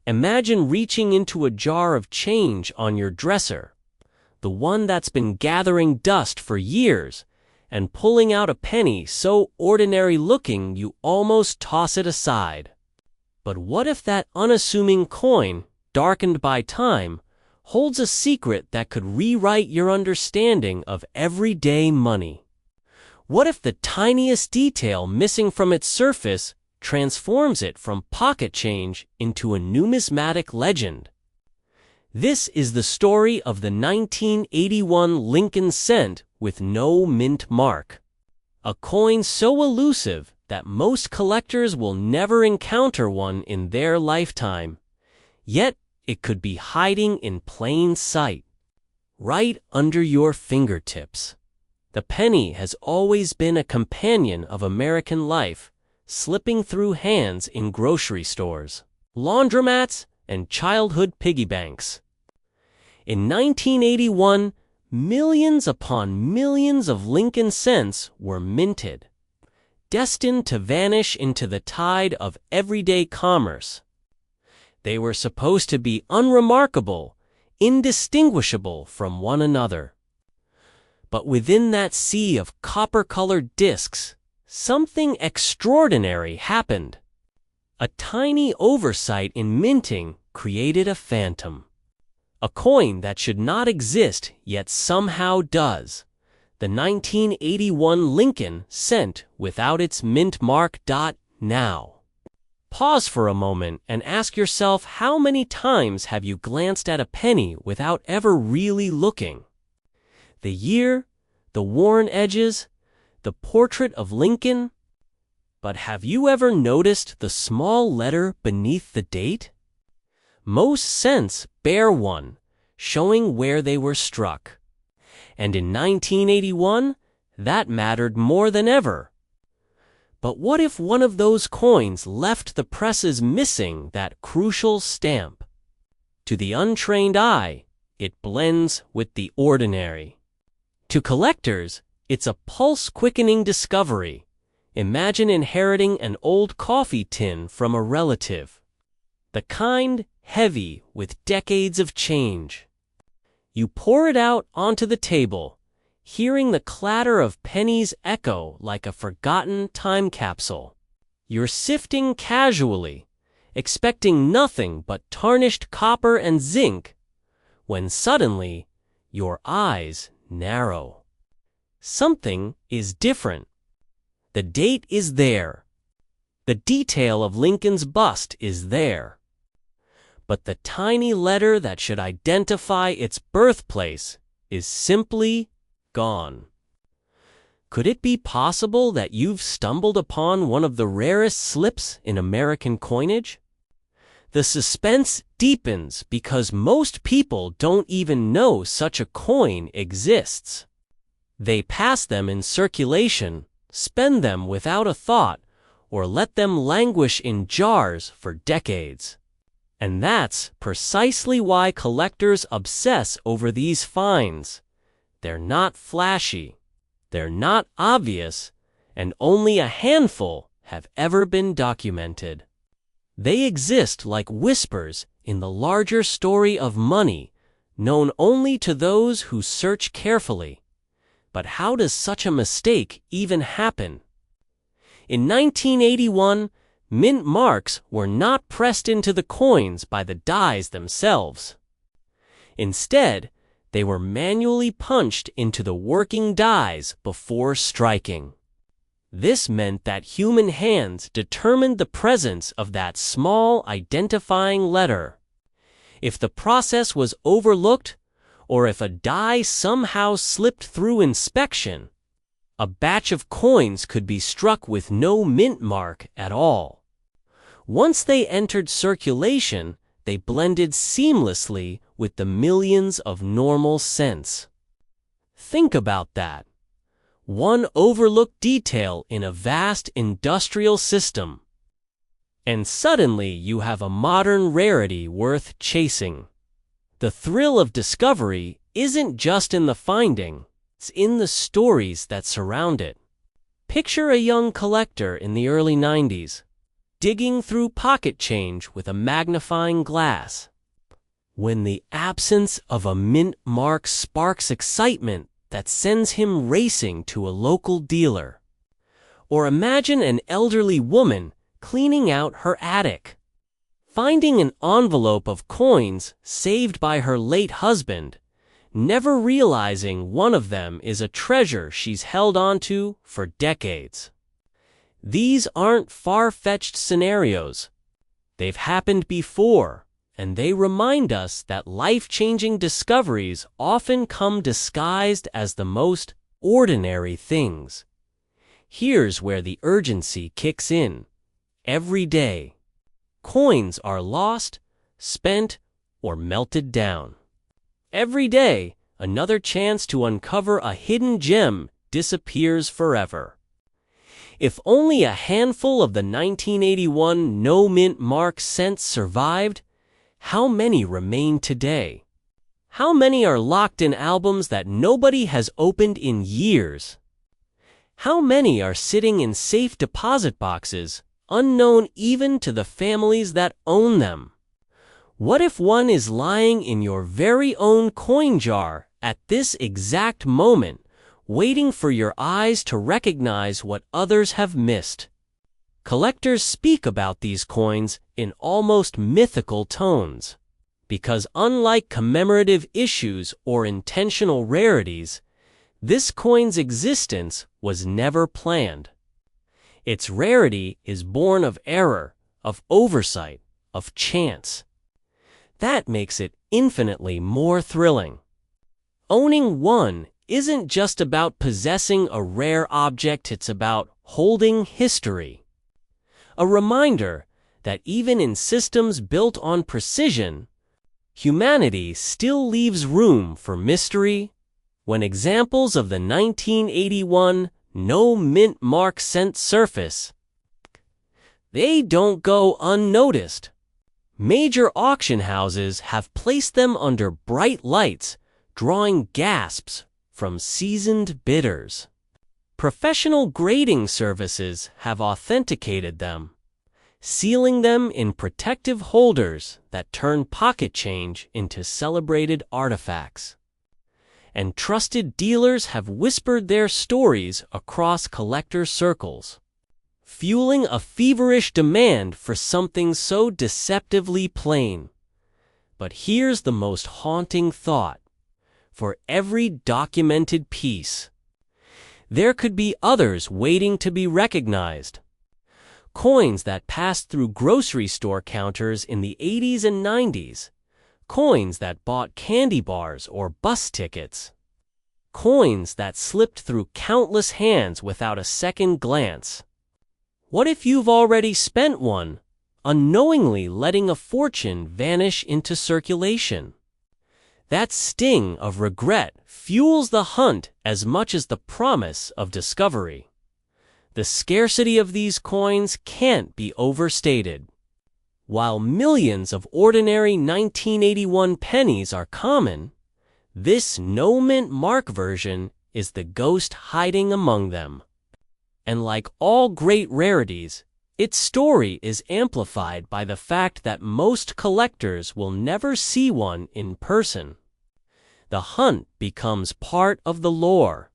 Imagine reaching into a jar of change on your dresser, the one that's been gathering dust for years, and pulling out a penny so ordinary looking you almost toss it aside. But what if that unassuming coin, darkened by time, holds a secret that could rewrite your understanding of everyday money? What if the tiniest detail missing from its surface transforms it from pocket change into a numismatic legend? This is the story of the 1981 Lincoln cent with no mint mark. A coin so elusive that most collectors will never encounter one in their lifetime. Yet it could be hiding in plain sight, right under your fingertips. The penny has always been a companion of American life, slipping through hands in grocery stores, laundromats, and childhood piggy banks. In 1981, millions upon millions of Lincoln cents were minted, destined to vanish into the tide of everyday commerce. They were supposed to be unremarkable, indistinguishable from one another. But within that sea of copper-colored discs, something extraordinary happened. A tiny oversight in minting created a phantom. A coin that should not exist yet somehow does. The 1981 Lincoln cent without its mint mark. Now, pause for a moment and ask yourself, how many times have you glanced at a penny without ever really looking? The year, the worn edges, the portrait of Lincoln. But have you ever noticed the small letter beneath the date? Most cents bear one, showing where they were struck. And in 1981, that mattered more than ever. But what if one of those coins left the presses missing that crucial stamp? To the untrained eye, it blends with the ordinary. To collectors, it's a pulse-quickening discovery. Imagine inheriting an old coffee tin from a relative. The kind heavy with decades of change. You pour it out onto the table, hearing the clatter of pennies echo like a forgotten time capsule. You're sifting casually, expecting nothing but tarnished copper and zinc, when suddenly your eyes narrow. Something is different. The date is there. The detail of Lincoln's bust is there. But the tiny letter that should identify its birthplace is simply gone. Could it be possible that you've stumbled upon one of the rarest slips in American coinage? The suspense deepens because most people don't even know such a coin exists. They pass them in circulation, spend them without a thought, or let them languish in jars for decades. And that's precisely why collectors obsess over these finds. They're not flashy, they're not obvious, and only a handful have ever been documented. They exist like whispers in the larger story of money, known only to those who search carefully. But how does such a mistake even happen? In 1981, mint marks were not pressed into the coins by the dies themselves. Instead, they were manually punched into the working dies before striking. This meant that human hands determined the presence of that small identifying letter. If the process was overlooked, or if a die somehow slipped through inspection, a batch of coins could be struck with no mint mark at all. Once they entered circulation, they blended seamlessly with the millions of normal cents. Think about that. One overlooked detail in a vast industrial system. And suddenly you have a modern rarity worth chasing. The thrill of discovery isn't just in the finding, it's in the stories that surround it. Picture a young collector in the early 90s. digging through pocket change with a magnifying glass. When the absence of a mint mark sparks excitement that sends him racing to a local dealer. Or imagine an elderly woman cleaning out her attic, finding an envelope of coins saved by her late husband, never realizing one of them is a treasure she's held onto for decades. These aren't far-fetched scenarios. They've happened before, and they remind us that life-changing discoveries often come disguised as the most ordinary things. Here's where the urgency kicks in. Every day, coins are lost, spent, or melted down. Every day, another chance to uncover a hidden gem disappears forever. If only a handful of the 1981 no-mint mark cents survived, how many remain today? How many are locked in albums that nobody has opened in years? How many are sitting in safe deposit boxes, unknown even to the families that own them? What if one is lying in your very own coin jar at this exact moment, waiting for your eyes to recognize what others have missed? Collectors speak about these coins in almost mythical tones, because unlike commemorative issues or intentional rarities, this coin's existence was never planned. Its rarity is born of error, of oversight, of chance. That makes it infinitely more thrilling. Owning one isn't just about possessing a rare object, it's about holding history. A reminder that even in systems built on precision, humanity still leaves room for mystery. When examples of the 1981 no-mint mark cent surface, they don't go unnoticed. Major auction houses have placed them under bright lights, drawing gasps from seasoned bidders. Professional grading services have authenticated them, sealing them in protective holders that turn pocket change into celebrated artifacts. And trusted dealers have whispered their stories across collector circles, fueling a feverish demand for something so deceptively plain. But here's the most haunting thought. For every documented piece, there could be others waiting to be recognized. Coins that passed through grocery store counters in the 80s and 90s. Coins that bought candy bars or bus tickets. Coins that slipped through countless hands without a second glance. What if you've already spent one, unknowingly letting a fortune vanish into circulation? That sting of regret fuels the hunt as much as the promise of discovery. The scarcity of these coins can't be overstated. While millions of ordinary 1981 pennies are common, this no-mint mark version is the ghost hiding among them. And like all great rarities, its story is amplified by the fact that most collectors will never see one in person. The hunt becomes part of the lore.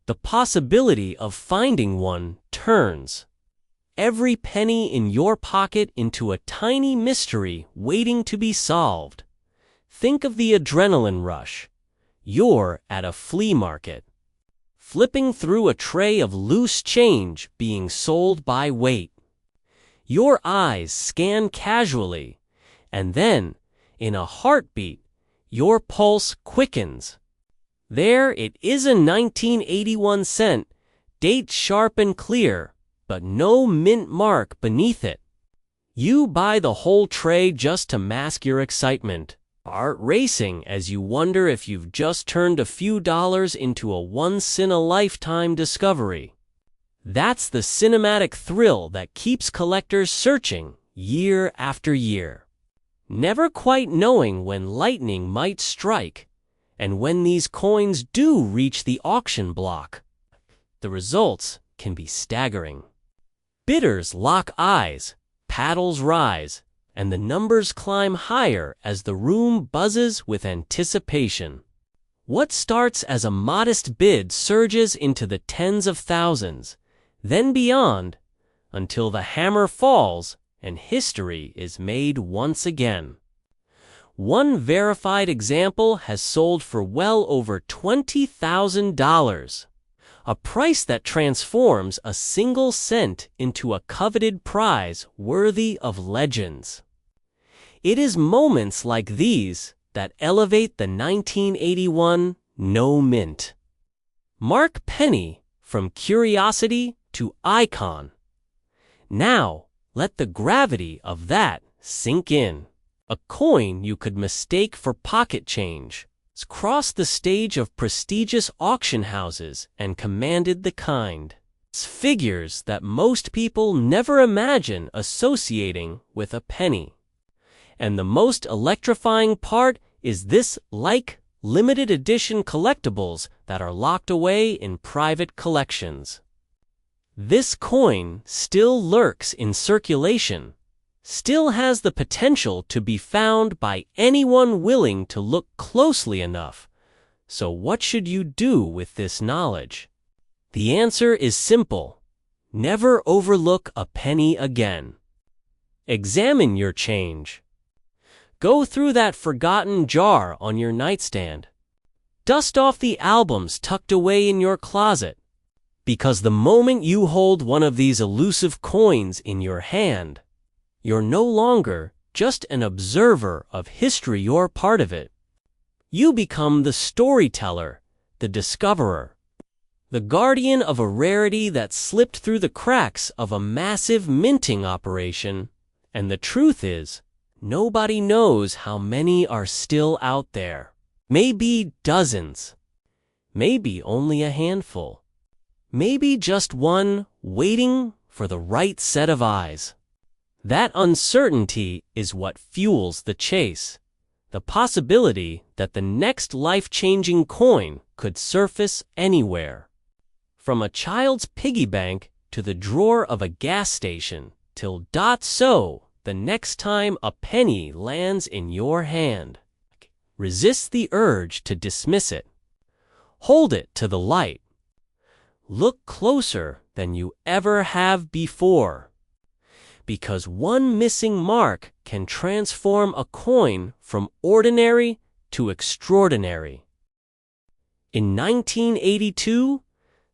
The possibility of finding one turns every penny in your pocket into a tiny mystery waiting to be solved. Think of the adrenaline rush. You're at a flea market, flipping through a tray of loose change being sold by weight. Your eyes scan casually, and then, in a heartbeat, your pulse quickens. There it is, a 1981 cent, date sharp and clear, but no mint mark beneath it. You buy the whole tray just to mask your excitement, heart racing as you wonder if you've just turned a few dollars into a once-in-a-lifetime discovery. That's the cinematic thrill that keeps collectors searching year after year, never quite knowing when lightning might strike. And when these coins do reach the auction block, the results can be staggering. Bidders lock eyes, paddles rise, and the numbers climb higher as the room buzzes with anticipation. What starts as a modest bid surges into the tens of thousands, then beyond, until the hammer falls and history is made once again. One verified example has sold for well over $20,000, a price that transforms a single cent into a coveted prize worthy of legends. It is moments like these that elevate the 1981 No Mint Mark Penny from curiosity to icon. Now, let the gravity of that sink in. A coin you could mistake for pocket change crossed the stage of prestigious auction houses and commanded the kind. It's figures that most people never imagine associating with a penny. And the most electrifying part is this limited edition collectibles that are locked away in private collections. This coin still lurks in circulation, still has the potential to be found by anyone willing to look closely enough. So what should you do with this knowledge? The answer is simple. Never overlook a penny again. Examine your change. Go through that forgotten jar on your nightstand. Dust off the albums tucked away in your closet. Because the moment you hold one of these elusive coins in your hand, you're no longer just an observer of history, you're part of it. You become the storyteller, the discoverer, the guardian of a rarity that slipped through the cracks of a massive minting operation. And the truth is, nobody knows how many are still out there. Maybe dozens. Maybe only a handful. Maybe just one waiting for the right set of eyes. That uncertainty is what fuels the chase. The possibility that the next life-changing coin could surface anywhere. From a child's piggy bank to the drawer of a gas station, till the next time a penny lands in your hand. Resist the urge to dismiss it. Hold it to the light. Look closer than you ever have before. Because one missing mark can transform a coin from ordinary to extraordinary. In 1982,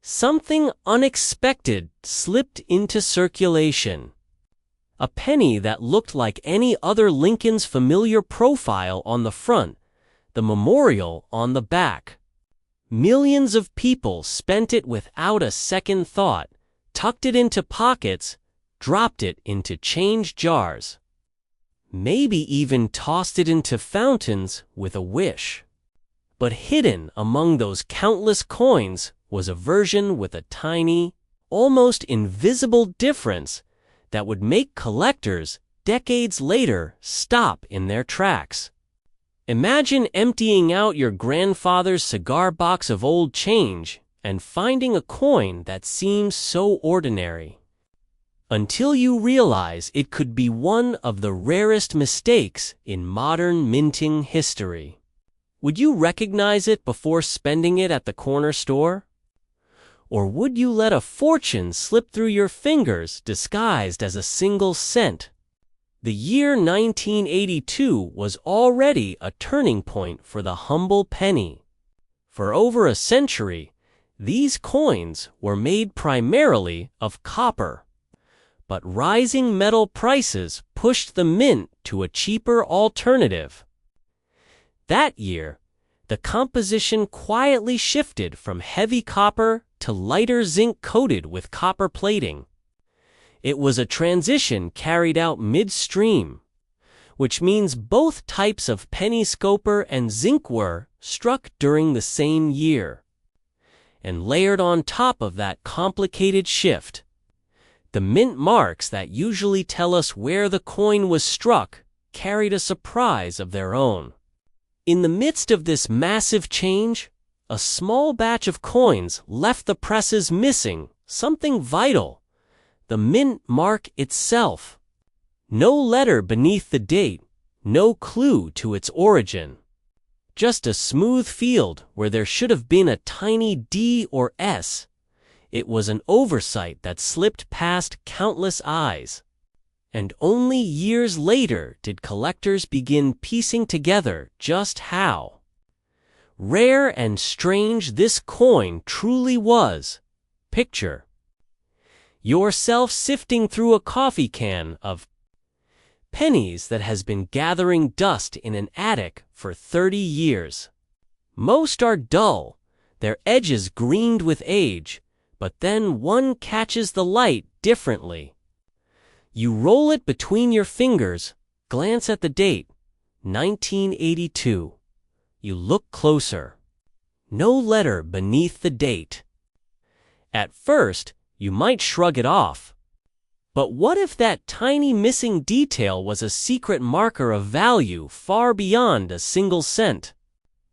something unexpected slipped into circulation. A penny that looked like any other Lincoln's familiar profile on the front, the memorial on the back. Millions of people spent it without a second thought, tucked it into pockets, dropped it into change jars. Maybe even tossed it into fountains with a wish. But hidden among those countless coins was a version with a tiny, almost invisible difference that would make collectors decades later stop in their tracks. Imagine emptying out your grandfather's cigar box of old change and finding a coin that seems so ordinary. Until you realize it could be one of the rarest mistakes in modern minting history. Would you recognize it before spending it at the corner store? Or would you let a fortune slip through your fingers disguised as a single cent? The year 1982 was already a turning point for the humble penny. For over a century, these coins were made primarily of copper. But rising metal prices pushed the mint to a cheaper alternative. That year, the composition quietly shifted from heavy copper to lighter zinc coated with copper plating. It was a transition carried out midstream, which means both types of penny scoper and zinc were struck during the same year. And layered on top of that complicated shift, the mint marks that usually tell us where the coin was struck carried a surprise of their own. In the midst of this massive change, a small batch of coins left the presses missing something vital: the mint mark itself. No letter beneath the date, no clue to its origin. Just a smooth field where there should have been a tiny D or S. It was an oversight that slipped past countless eyes. And only years later did collectors begin piecing together just how rare and strange this coin truly was. Picture yourself sifting through a coffee can of pennies that has been gathering dust in an attic for 30 years. Most are dull, their edges greened with age, but then one catches the light differently. You roll it between your fingers, glance at the date, 1982. You look closer. No letter beneath the date. At first, you might shrug it off. But what if that tiny missing detail was a secret marker of value far beyond a single cent?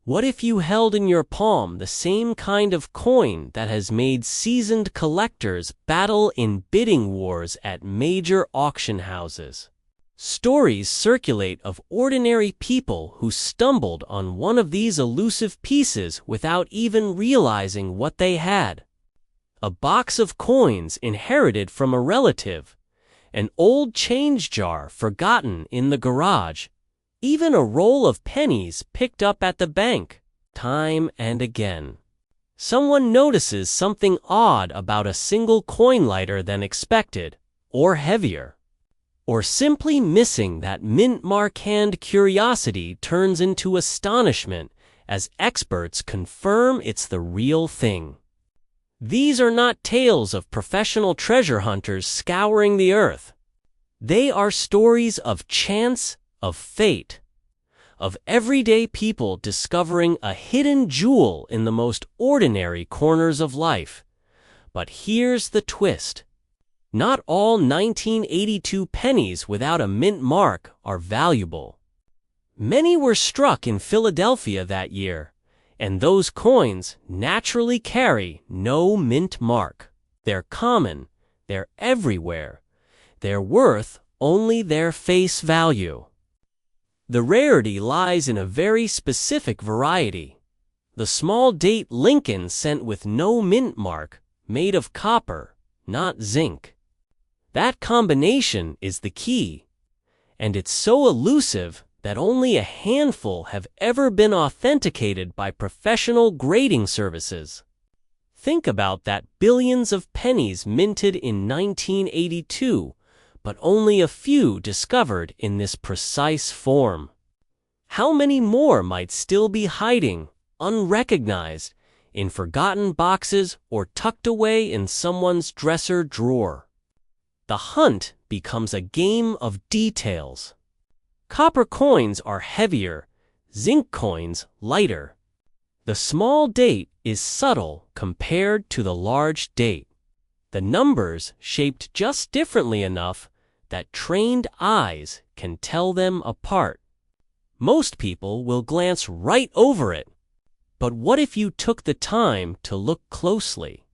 What if you held in your palm the same kind of coin that has made seasoned collectors battle in bidding wars at major auction houses? Stories circulate of ordinary people who stumbled on one of these elusive pieces without even realizing what they had. A box of coins inherited from a relative, an old change jar forgotten in the garage, even a roll of pennies picked up at the bank, time and again. Someone notices something odd about a single coin lighter than expected, or heavier. Or simply missing that mint mark hand, curiosity turns into astonishment as experts confirm it's the real thing. These are not tales of professional treasure hunters scouring the earth. They are stories of chance, of fate, of everyday people discovering a hidden jewel in the most ordinary corners of life. But here's the twist. Not all 1982 pennies without a mint mark are valuable. Many were struck in Philadelphia that year, and those coins naturally carry no mint mark. They're common, they're everywhere. They're worth only their face value. The rarity lies in a very specific variety. The small date Lincoln sent with no mint mark, made of copper, not zinc. That combination is the key, and it's so elusive that only a handful have ever been authenticated by professional grading services. Think about that, billions of pennies minted in 1982, but only a few discovered in this precise form. How many more might still be hiding, unrecognized, in forgotten boxes or tucked away in someone's dresser drawer? The hunt becomes a game of details. Copper coins are heavier, zinc coins lighter. The small date is subtle compared to the large date. The numbers shaped just differently enough that trained eyes can tell them apart. Most people will glance right over it. But what if you took the time to look closely?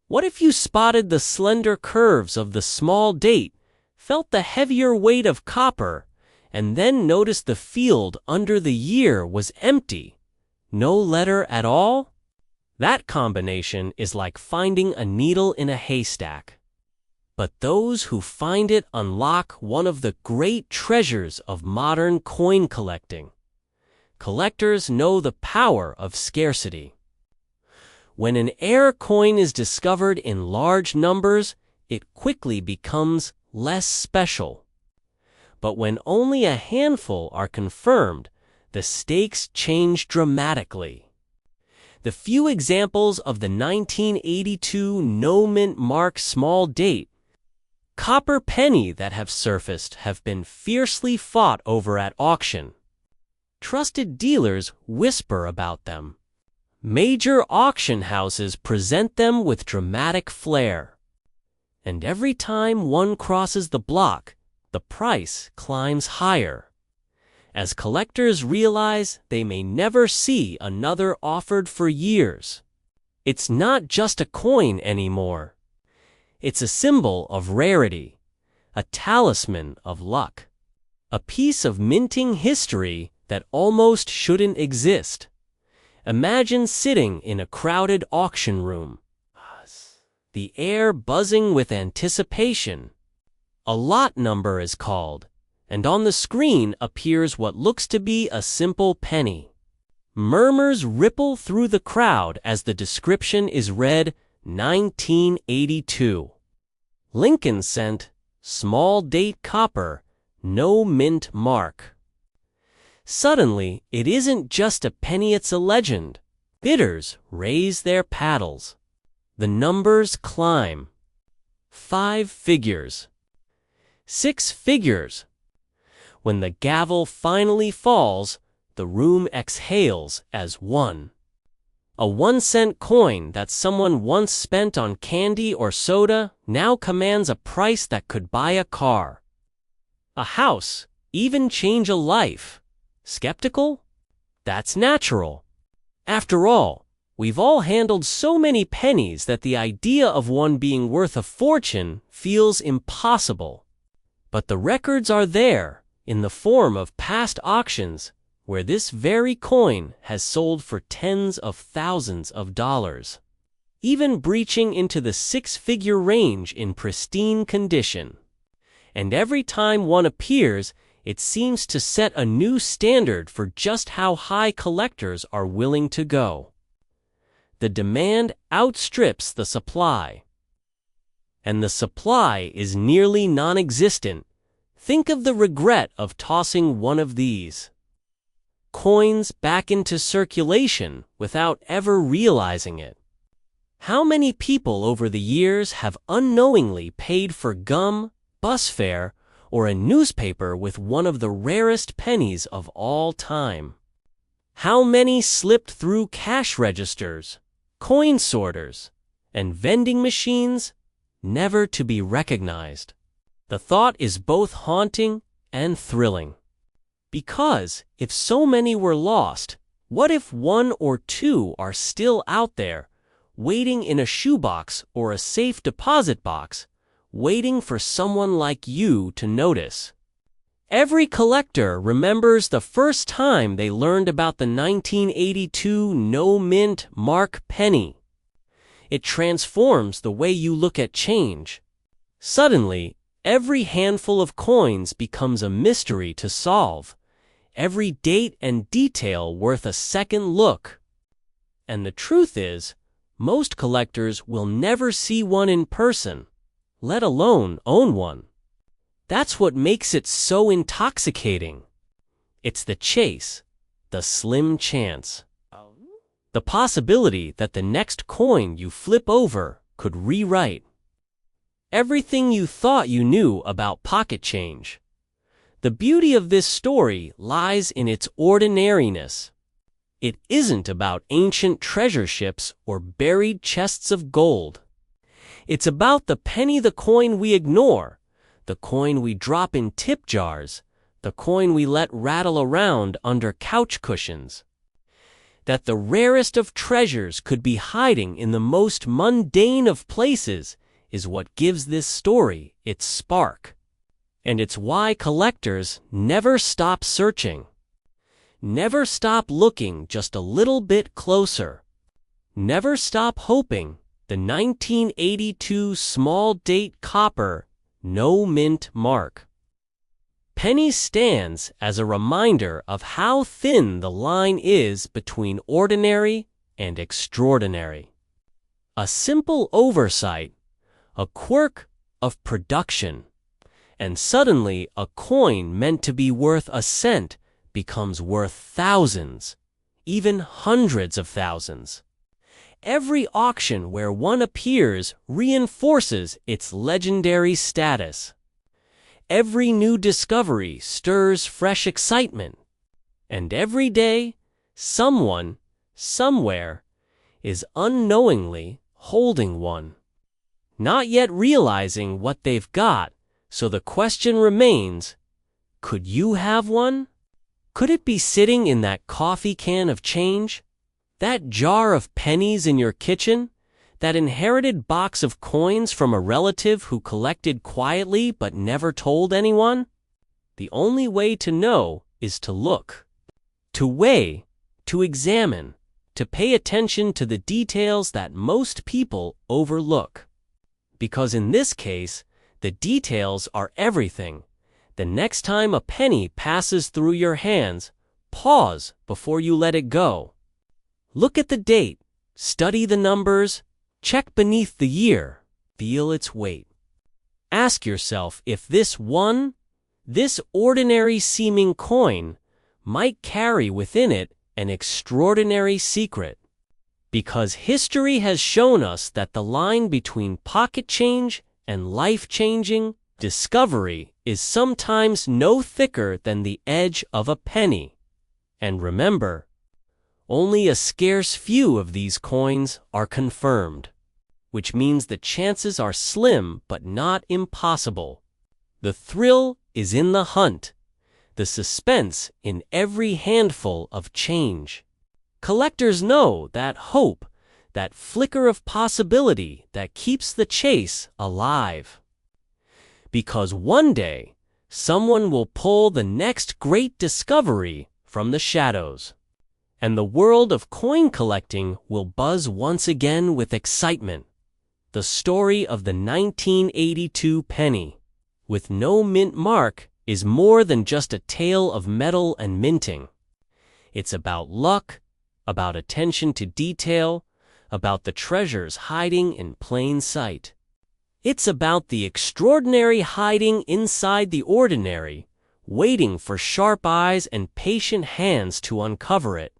What if you spotted the slender curves of the small date, felt the heavier weight of copper, and then noticed the field under the year was empty? No letter at all? That combination is like finding a needle in a haystack. But those who find it unlock one of the great treasures of modern coin collecting. Collectors know the power of scarcity. When an heir coin is discovered in large numbers, it quickly becomes less special. But when only a handful are confirmed, the stakes change dramatically. The few examples of the 1982 no mint mark small date copper penny that have surfaced have been fiercely fought over at auction. Trusted dealers whisper about them. Major auction houses present them with dramatic flair. And every time one crosses the block, the price climbs higher. As collectors realize they may never see another offered for years. It's not just a coin anymore. It's a symbol of rarity, a talisman of luck. A piece of minting history that almost shouldn't exist. Imagine sitting in a crowded auction room, the air buzzing with anticipation. A lot number is called, and on the screen appears what looks to be a simple penny. Murmurs ripple through the crowd as the description is read, 1982. Lincoln cent, small date copper, no mint mark. Suddenly, it isn't just a penny, it's a legend. Bidders raise their paddles. The numbers climb. 5 figures. 6 figures. When the gavel finally falls, the room exhales as one. A 1-cent coin that someone once spent on candy or soda now commands a price that could buy a car, a house, even change a life. Skeptical? That's natural. After all, we've all handled so many pennies that the idea of one being worth a fortune feels impossible. But the records are there, in the form of past auctions, where this very coin has sold for tens of thousands of dollars, even breaching into the 6-figure range in pristine condition. And every time one appears, it seems to set a new standard for just how high collectors are willing to go. The demand outstrips the supply. And the supply is nearly non-existent. Think of the regret of tossing one of these coins back into circulation without ever realizing it. How many people over the years have unknowingly paid for gum, bus fare, or a newspaper with one of the rarest pennies of all time? How many slipped through cash registers, coin sorters, and vending machines, never to be recognized? The thought is both haunting and thrilling. Because if so many were lost, what if 1 or 2 are still out there, waiting in a shoebox or a safe deposit box, waiting for someone like you to notice? Every collector remembers the first time they learned about the 1982 no mint mark penny. It transforms the way you look at change. Suddenly, every handful of coins becomes a mystery to solve, every date and detail worth a second look. And the truth is, most collectors will never see one in person, let alone own one. That's what makes it so intoxicating. It's the chase, the slim chance. The possibility that the next coin you flip over could rewrite everything you thought you knew about pocket change. The beauty of this story lies in its ordinariness. It isn't about ancient treasure ships or buried chests of gold. It's about the penny, the coin we ignore, the coin we drop in tip jars, the coin we let rattle around under couch cushions. That the rarest of treasures could be hiding in the most mundane of places is what gives this story its spark. And it's why collectors never stop searching. Never stop looking just a little bit closer. Never stop hoping the 1982 small date copper no mint mark penny stands as a reminder of how thin the line is between ordinary and extraordinary. A simple oversight, a quirk of production, and suddenly a coin meant to be worth a cent becomes worth thousands, even hundreds of thousands. Every auction where one appears reinforces its legendary status. Every new discovery stirs fresh excitement. And every day, someone, somewhere, is unknowingly holding one, not yet realizing what they've got. So the question remains, could you have one? Could it be sitting in that coffee can of change? That jar of pennies in your kitchen? That inherited box of coins from a relative who collected quietly but never told anyone? The only way to know is to look, to weigh, to examine, to pay attention to the details that most people overlook. Because in this case, the details are everything. The next time a penny passes through your hands, pause before you let it go. Look at the date, study the numbers, check beneath the year, feel its weight. Ask yourself if this ordinary-seeming coin might carry within it an extraordinary secret. Because history has shown us that the line between pocket change and life-changing discovery is sometimes no thicker than the edge of a penny. And remember, only a scarce few of these coins are confirmed, which means the chances are slim but not impossible. The thrill is in the hunt, the suspense in every handful of change. Collectors know that hope, that flicker of possibility that keeps the chase alive. Because one day, someone will pull the next great discovery from the shadows, and the world of coin collecting will buzz once again with excitement. The story of the 1982 penny, with no mint mark, is more than just a tale of metal and minting. It's about luck, about attention to detail, about the treasures hiding in plain sight. It's about the extraordinary hiding inside the ordinary, waiting for sharp eyes and patient hands to uncover it.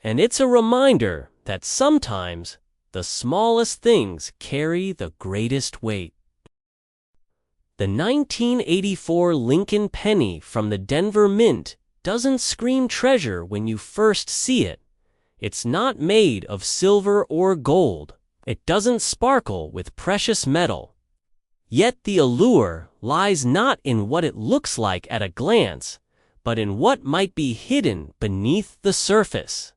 And it's a reminder that sometimes the smallest things carry the greatest weight. The 1984 Lincoln penny from the Denver Mint doesn't scream treasure when you first see it. It's not made of silver or gold. It doesn't sparkle with precious metal. Yet the allure lies not in what it looks like at a glance, but in what might be hidden beneath the surface.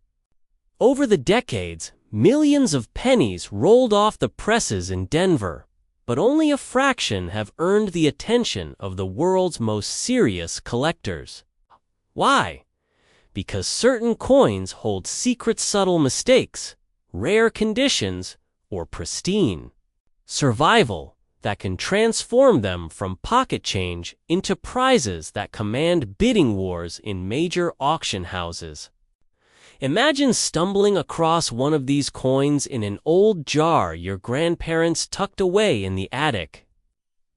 Over the decades, millions of pennies rolled off the presses in Denver, but only a fraction have earned the attention of the world's most serious collectors. Why? Because certain coins hold secret subtle mistakes, rare conditions, or pristine survival that can transform them from pocket change into prizes that command bidding wars in major auction houses. Imagine stumbling across one of these coins in an old jar your grandparents tucked away in the attic.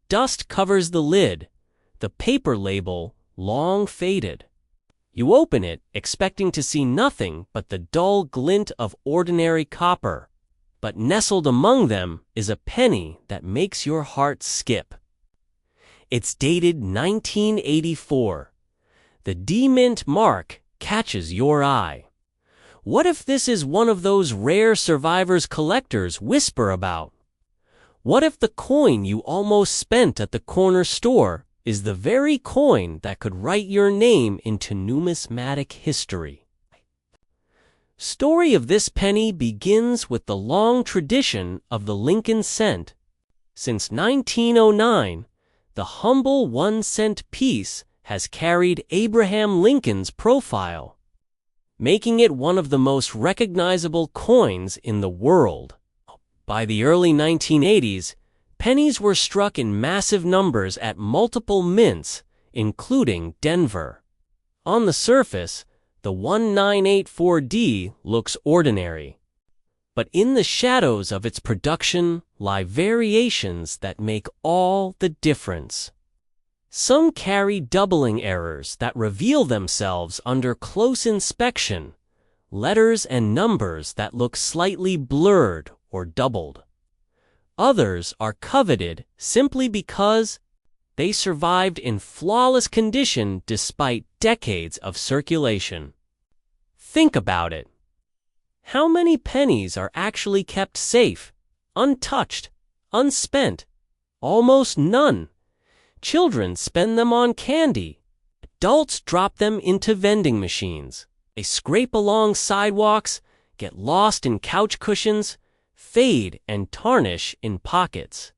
Dust covers the lid, the paper label long faded. You open it, expecting to see nothing but the dull glint of ordinary copper, but nestled among them is a penny that makes your heart skip. It's dated 1984. The D-Mint mark catches your eye. What if this is one of those rare survivors collectors whisper about? What if the coin you almost spent at the corner store is the very coin that could write your name into numismatic history? Story of this penny begins with the long tradition of the Lincoln cent. Since 1909, the humble 1-cent piece has carried Abraham Lincoln's profile, making it one of the most recognizable coins in the world. By the early 1980s, pennies were struck in massive numbers at multiple mints, including Denver. On the surface, the 1984D looks ordinary. But in the shadows of its production lie variations that make all the difference. Some carry doubling errors that reveal themselves under close inspection, letters and numbers that look slightly blurred or doubled. Others are coveted simply because they survived in flawless condition despite decades of circulation. Think about it. How many pennies are actually kept safe, untouched, unspent? Almost none. Children spend them on candy. Adults drop them into vending machines. They scrape along sidewalks, get lost in couch cushions, fade, and tarnish in pockets.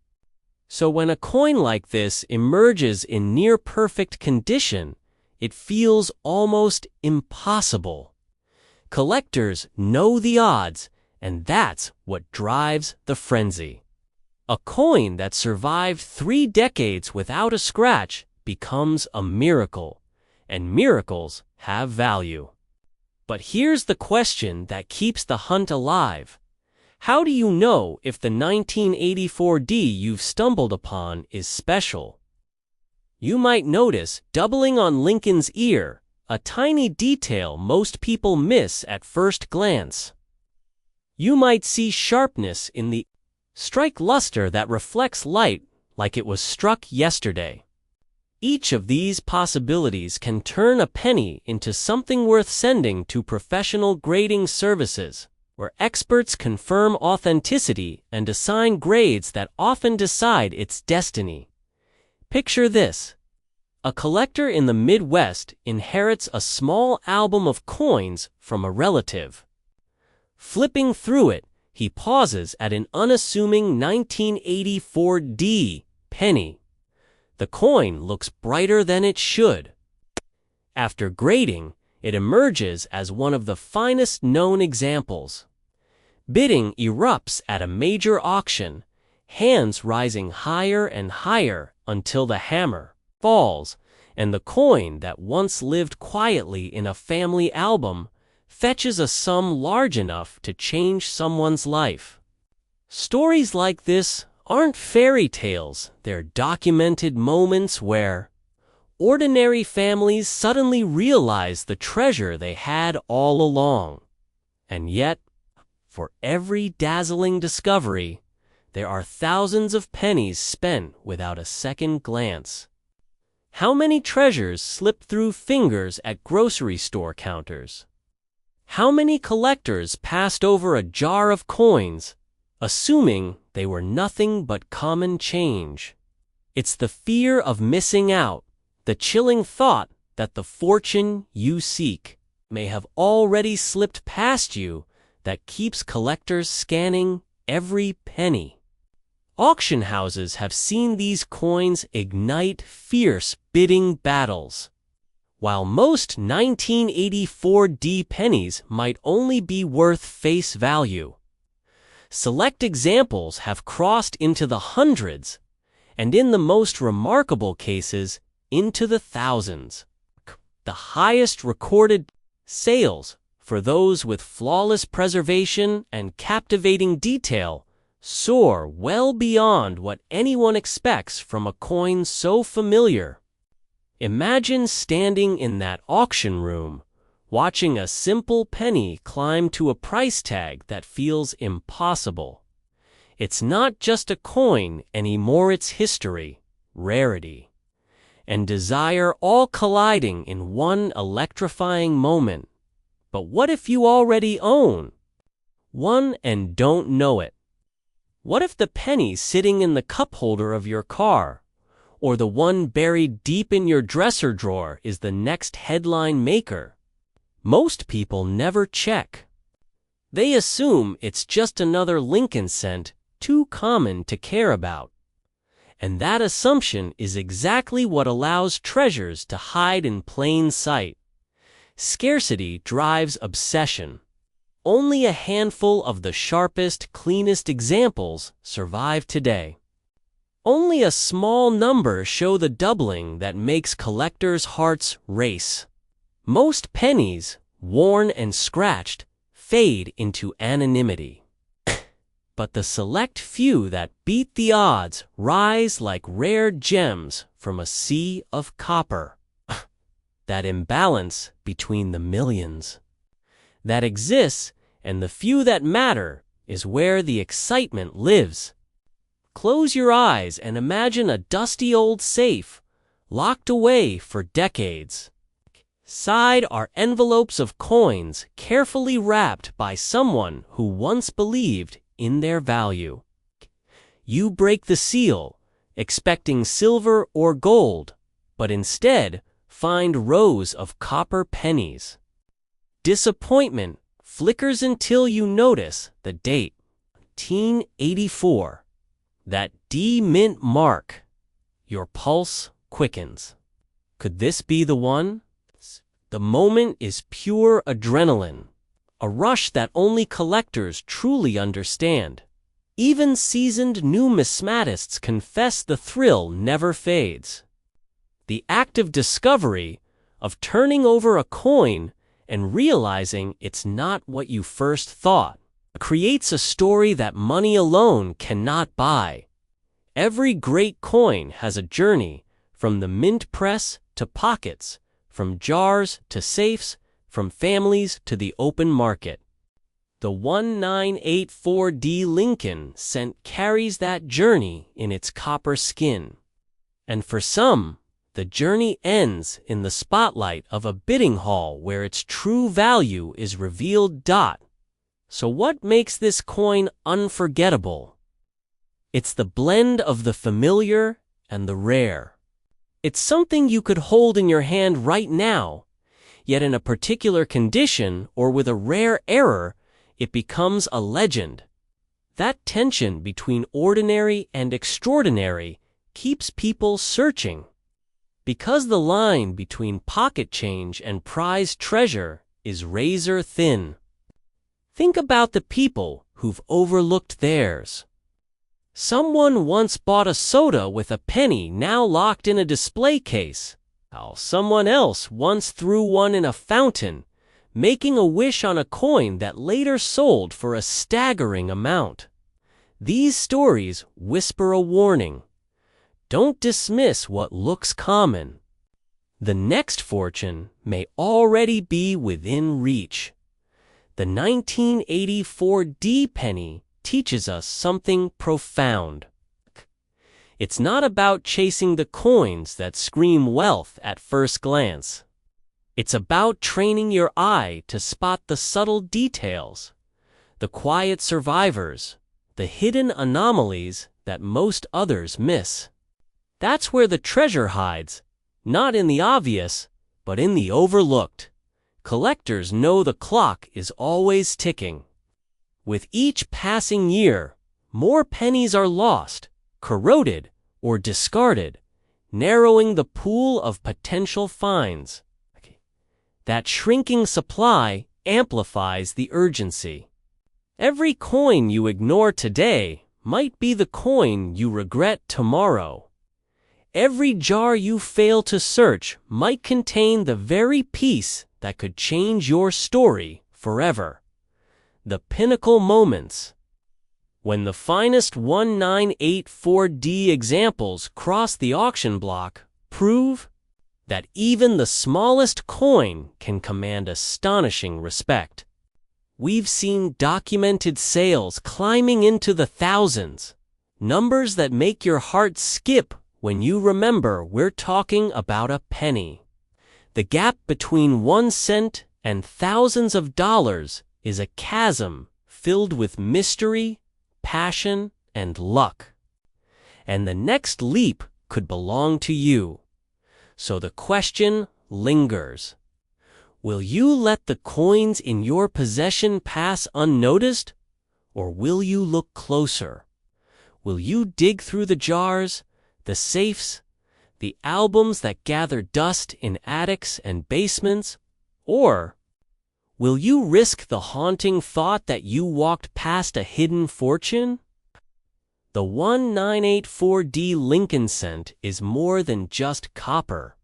So when a coin like this emerges in near-perfect condition, it feels almost impossible. Collectors know the odds, and that's what drives the frenzy. A coin that survived 3 decades without a scratch becomes a miracle, and miracles have value. But here's the question that keeps the hunt alive. How do you know if the 1984D you've stumbled upon is special? You might notice doubling on Lincoln's ear, a tiny detail most people miss at first glance. You might see sharpness in the strike luster that reflects light like it was struck yesterday. Each of these possibilities can turn a penny into something worth sending to professional grading services, where experts confirm authenticity and assign grades that often decide its destiny. Picture this. A collector in the Midwest inherits a small album of coins from a relative. Flipping through it, he pauses at an unassuming 1984D penny. The coin looks brighter than it should. After grading, it emerges as one of the finest known examples. Bidding erupts at a major auction, hands rising higher and higher until the hammer falls, and the coin that once lived quietly in a family album fetches a sum large enough to change someone's life. Stories like this aren't fairy tales, they're documented moments where ordinary families suddenly realize the treasure they had all along. And yet, for every dazzling discovery, there are thousands of pennies spent without a second glance. How many treasures slip through fingers at grocery store counters? How many collectors passed over a jar of coins, assuming they were nothing but common change? It's the fear of missing out, the chilling thought that the fortune you seek may have already slipped past you, that keeps collectors scanning every penny. Auction houses have seen these coins ignite fierce bidding battles. While most 1984D pennies might only be worth face value, select examples have crossed into the hundreds, and in the most remarkable cases, into the thousands. The highest recorded sales, for those with flawless preservation and captivating detail, soar well beyond what anyone expects from a coin so familiar. Imagine standing in that auction room, watching a simple penny climb to a price tag that feels impossible. It's not just a coin anymore, it's history, rarity, and desire all colliding in one electrifying moment. But what if you already own one and don't know it? What if the penny sitting in the cup holder of your car, or the one buried deep in your dresser drawer, is the next headline maker? Most people never check. They assume it's just another Lincoln cent, too common to care about. And that assumption is exactly what allows treasures to hide in plain sight. Scarcity drives obsession. Only a handful of the sharpest, cleanest examples survive today. Only a small number show the doubling that makes collectors' hearts race. Most pennies, worn and scratched, fade into anonymity. But the select few that beat the odds rise like rare gems from a sea of copper. That imbalance between the millions that exists and the few that matter is where the excitement lives. Close your eyes and imagine a dusty old safe, locked away for decades. Inside are envelopes of coins carefully wrapped by someone who once believed in their value. You break the seal, expecting silver or gold, but instead find rows of copper pennies. Disappointment flickers until you notice the date. 1984. That D mint mark. Your pulse quickens. Could this be the one? The moment is pure adrenaline, a rush that only collectors truly understand. Even seasoned numismatists confess the thrill never fades. The act of discovery, of turning over a coin and realizing it's not what you first thought, creates a story that money alone cannot buy. Every great coin has a journey, from the mint press to pockets, from jars to safes, from families to the open market. The 1984D Lincoln cent carries that journey in its copper skin. And for some, the journey ends in the spotlight of a bidding hall where its true value is revealed. So what makes this coin unforgettable? It's the blend of the familiar and the rare. It's something you could hold in your hand right now, yet in a particular condition or with a rare error, it becomes a legend. That tension between ordinary and extraordinary keeps people searching. Because the line between pocket change and prized treasure is razor thin. Think about the people who've overlooked theirs. Someone once bought a soda with a penny now locked in a display case, while someone else once threw one in a fountain, making a wish on a coin that later sold for a staggering amount. These stories whisper a warning. Don't dismiss what looks common. The next fortune may already be within reach. The 1984D penny teaches us something profound. It's not about chasing the coins that scream wealth at first glance. It's about training your eye to spot the subtle details, the quiet survivors, the hidden anomalies that most others miss. That's where the treasure hides, not in the obvious, but in the overlooked. Collectors know the clock is always ticking. With each passing year, more pennies are lost, corroded, or discarded, narrowing the pool of potential finds. That shrinking supply amplifies the urgency. Every coin you ignore today might be the coin you regret tomorrow. Every jar you fail to search might contain the very piece that could change your story forever. The pinnacle moments. When the finest 1984D examples cross the auction block, prove that even the smallest coin can command astonishing respect. We've seen documented sales climbing into the thousands, numbers that make your heart skip when you remember we're talking about a penny. The gap between 1 cent and thousands of dollars is a chasm filled with mystery, passion, and luck. And the next leap could belong to you. So the question lingers. Will you let the coins in your possession pass unnoticed? Or will you look closer? Will you dig through the jars, the safes, the albums that gather dust in attics and basements? Or will you risk the haunting thought that you walked past a hidden fortune? The 1984D Lincoln cent is more than just copper.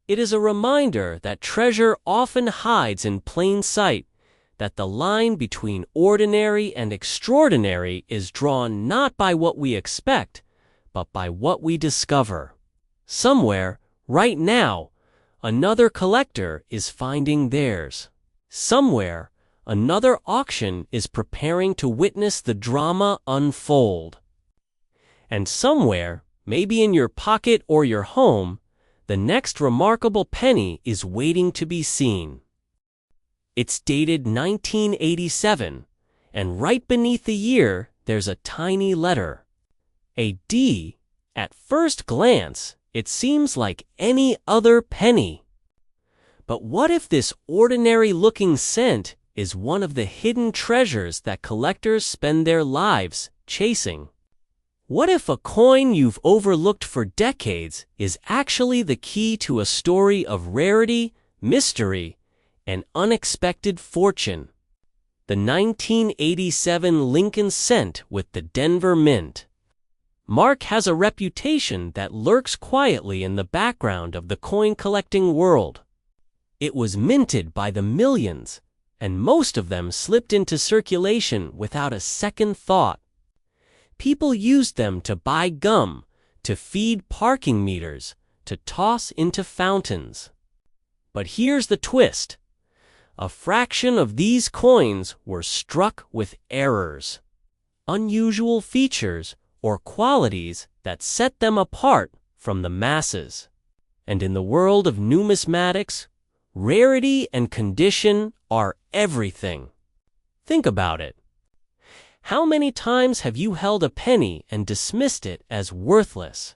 It is a reminder that treasure often hides in plain sight, that the line between ordinary and extraordinary is drawn not by what we expect, but by what we discover. Somewhere, right now, another collector is finding theirs. Somewhere, another auction is preparing to witness the drama unfold. And somewhere, maybe in your pocket or your home, the next remarkable penny is waiting to be seen. It's dated 1987, and right beneath the year, there's a tiny letter. A D. At first glance, it seems like any other penny. But what if this ordinary-looking cent is one of the hidden treasures that collectors spend their lives chasing. What if a coin you've overlooked for decades is actually the key to a story of rarity, mystery, and unexpected fortune? The 1987 Lincoln Cent with the Denver Mint. Mark has a reputation that lurks quietly in the background of the coin-collecting world. It was minted by the millions, and most of them slipped into circulation without a second thought. People used them to buy gum, to feed parking meters, to toss into fountains. But here's the twist. A fraction of these coins were struck with errors, unusual features, or qualities that set them apart from the masses. And in the world of numismatics, rarity and condition are everything. Think about it. How many times have you held a penny and dismissed it as worthless?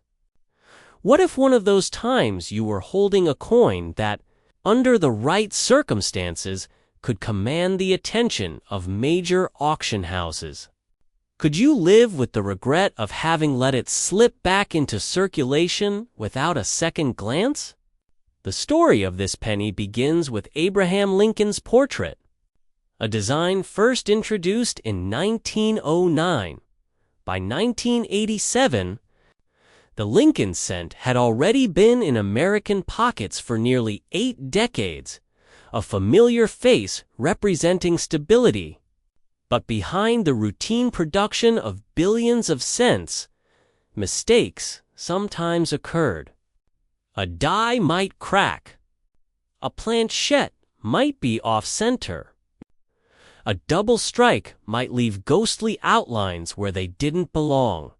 What if one of those times you were holding a coin that, under the right circumstances, could command the attention of major auction houses? Could you live with the regret of having let it slip back into circulation without a second glance? The story of this penny begins with Abraham Lincoln's portrait, a design first introduced in 1909. By 1987, the Lincoln Cent had already been in American pockets for nearly 8 decades, a familiar face representing stability. But behind the routine production of billions of cents, mistakes sometimes occurred. A die might crack. A planchette might be off-center. A double strike might leave ghostly outlines where they didn't belong.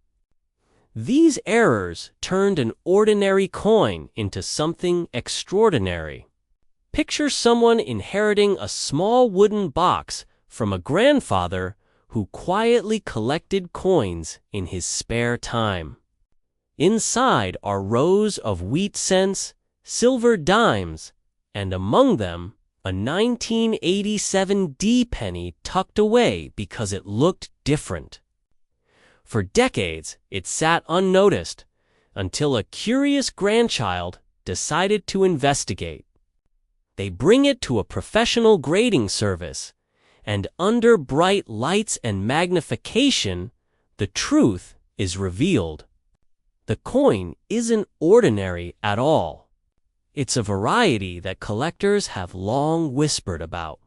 These errors turned an ordinary coin into something extraordinary. Picture someone inheriting a small wooden box from a grandfather who quietly collected coins in his spare time. Inside are rows of wheat cents, silver dimes, and among them, a 1987 D penny tucked away because it looked different. For decades, it sat unnoticed until a curious grandchild decided to investigate. They bring it to a professional grading service, and under bright lights and magnification, the truth is revealed. The coin isn't ordinary at all. It's a variety that collectors have long whispered about.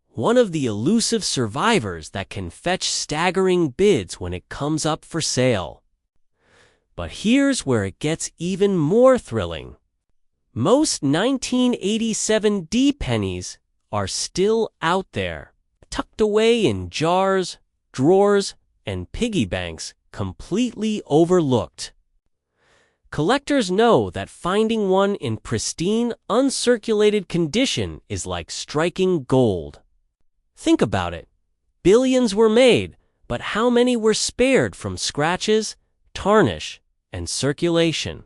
One of the elusive survivors that can fetch staggering bids when it comes up for sale. But here's where it gets even more thrilling. Most 1987 D pennies are still out there, tucked away in jars, drawers, and piggy banks, completely overlooked. Collectors know that finding one in pristine, uncirculated condition is like striking gold. Think about it. Billions were made, but how many were spared from scratches, tarnish, and circulation?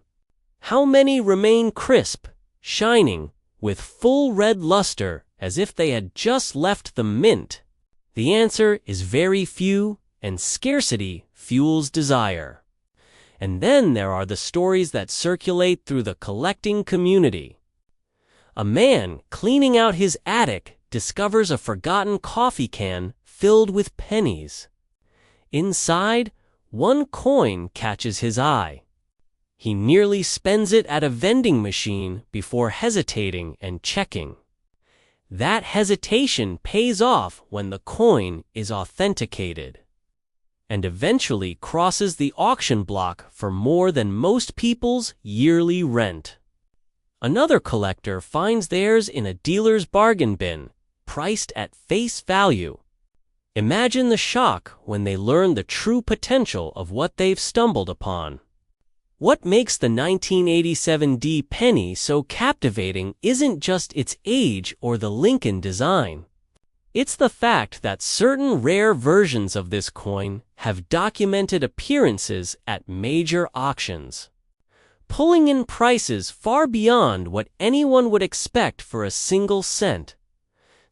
How many remain crisp, shining, with full red luster as if they had just left the mint? The answer is very few, and scarcity fuels desire. And then there are the stories that circulate through the collecting community. A man cleaning out his attic discovers a forgotten coffee can filled with pennies. Inside, one coin catches his eye. He nearly spends it at a vending machine before hesitating and checking. That hesitation pays off when the coin is authenticated, and eventually crosses the auction block for more than most people's yearly rent. Another collector finds theirs in a dealer's bargain bin, priced at face value. Imagine the shock when they learn the true potential of what they've stumbled upon. What makes the 1987 D penny so captivating isn't just its age or the Lincoln design. It's the fact that certain rare versions of this coin have documented appearances at major auctions, pulling in prices far beyond what anyone would expect for a single cent.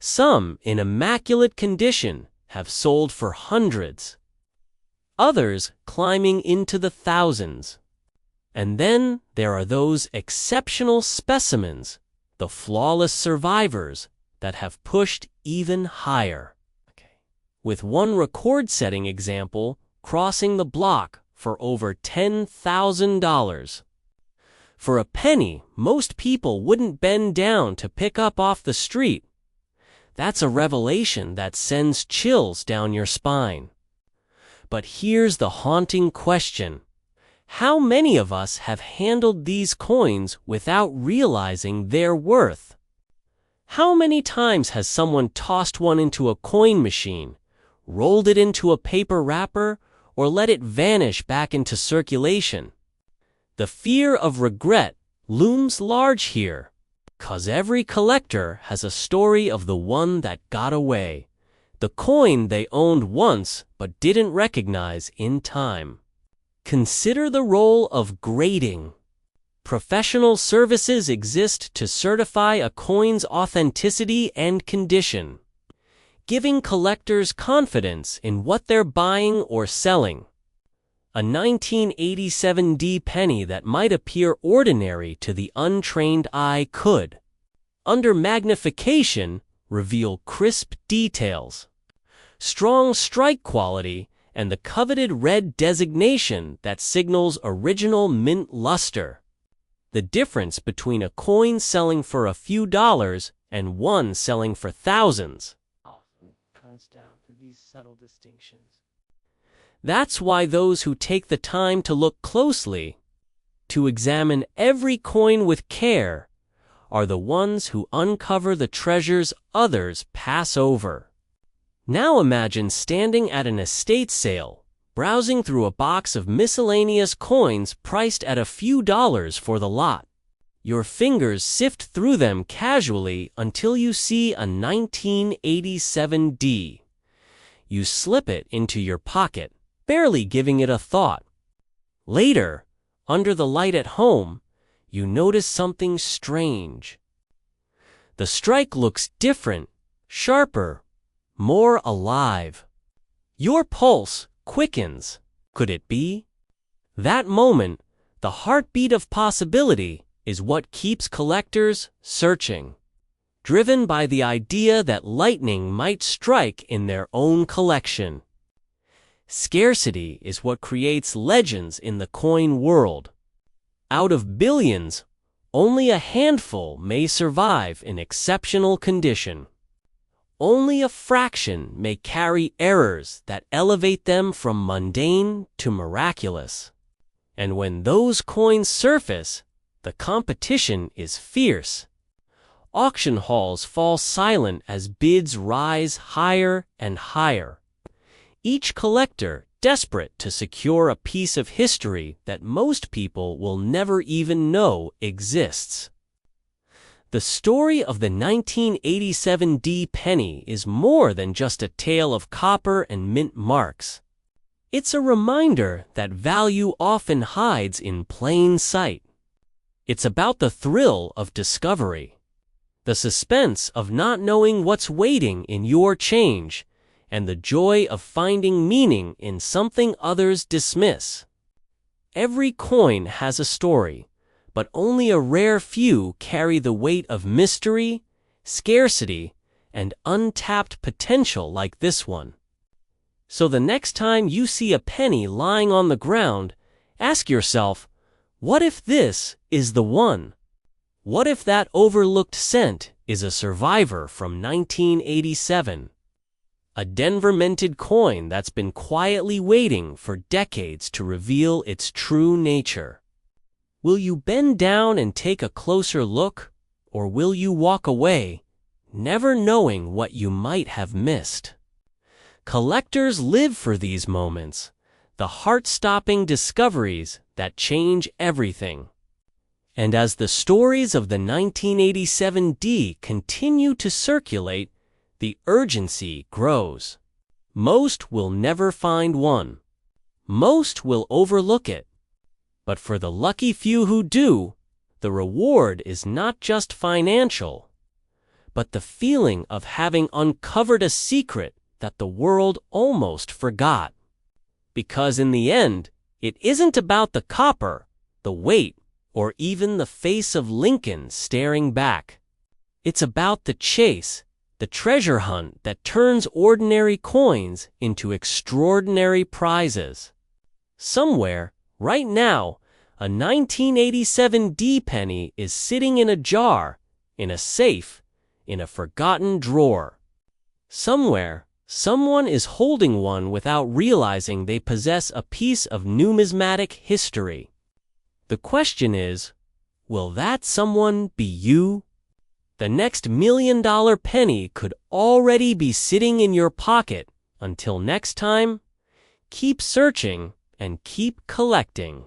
Some, in immaculate condition, have sold for hundreds. Others climbing into the thousands. And then there are those exceptional specimens, the flawless survivors, that have pushed even higher. With one record-setting example crossing the block for over $10,000. For a penny, most people wouldn't bend down to pick up off the street. That's a revelation that sends chills down your spine. But here's the haunting question. How many of us have handled these coins without realizing their worth? How many times has someone tossed one into a coin machine, rolled it into a paper wrapper, or let it vanish back into circulation? The fear of regret looms large here, 'cause every collector has a story of the one that got away, the coin they owned once but didn't recognize in time. Consider the role of grading. Professional services exist to certify a coin's authenticity and condition, giving collectors confidence in what they're buying or selling. A 1987 D penny that might appear ordinary to the untrained eye could, under magnification, reveal crisp details, strong strike quality, and the coveted red designation that signals original mint luster. The difference between a coin selling for a few dollars and one selling for thousands often comes down to these subtle distinctions. That's why those who take the time to look closely, to examine every coin with care, are the ones who uncover the treasures others pass over. Now imagine standing at an estate sale, browsing through a box of miscellaneous coins priced at a few dollars for the lot. Your fingers sift through them casually until you see a 1987 D. You slip it into your pocket, barely giving it a thought. Later, under the light at home, you notice something strange. The strike looks different, sharper, more alive. Your pulse quickens. Could it be? That moment, the heartbeat of possibility, is what keeps collectors searching, driven by the idea that lightning might strike in their own collection. Scarcity is what creates legends in the coin world. Out of billions, only a handful may survive in exceptional condition. Only a fraction may carry errors that elevate them from mundane to miraculous. And when those coins surface, the competition is fierce. Auction halls fall silent as bids rise higher and higher. Each collector desperate to secure a piece of history that most people will never even know exists. The story of the 1987 D penny is more than just a tale of copper and mint marks. It's a reminder that value often hides in plain sight. It's about the thrill of discovery, the suspense of not knowing what's waiting in your change, and the joy of finding meaning in something others dismiss. Every coin has a story, but only a rare few carry the weight of mystery, scarcity, and untapped potential like this one. So the next time you see a penny lying on the ground, ask yourself, what if this is the one? What if that overlooked cent is a survivor from 1987? A Denver minted coin that's been quietly waiting for decades to reveal its true nature. Will you bend down and take a closer look, or will you walk away, never knowing what you might have missed? Collectors live for these moments, the heart-stopping discoveries that change everything. And as the stories of the 1987 D continue to circulate, the urgency grows. Most will never find one. Most will overlook it. But for the lucky few who do, the reward is not just financial, but the feeling of having uncovered a secret that the world almost forgot. Because in the end, it isn't about the copper, the weight, or even the face of Lincoln staring back. It's about the chase, the treasure hunt that turns ordinary coins into extraordinary prizes. Somewhere, right now, a 1987 D penny is sitting in a jar, in a safe, in a forgotten drawer. Somewhere, someone is holding one without realizing they possess a piece of numismatic history. The question is, will that someone be you? The next $1 million penny could already be sitting in your pocket. Until next time, keep searching and keep collecting.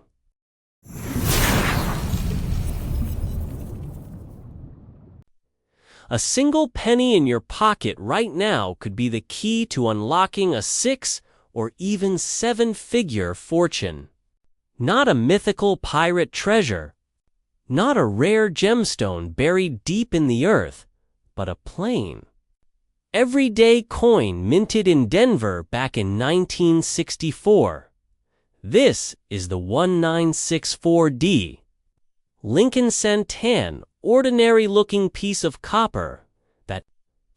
A single penny in your pocket right now could be the key to unlocking a 6 or even 7-figure fortune. Not a mythical pirate treasure, not a rare gemstone buried deep in the earth, but a plain, everyday coin minted in Denver back in 1964. This is the 1964D. Lincoln Santan, ordinary-looking piece of copper that,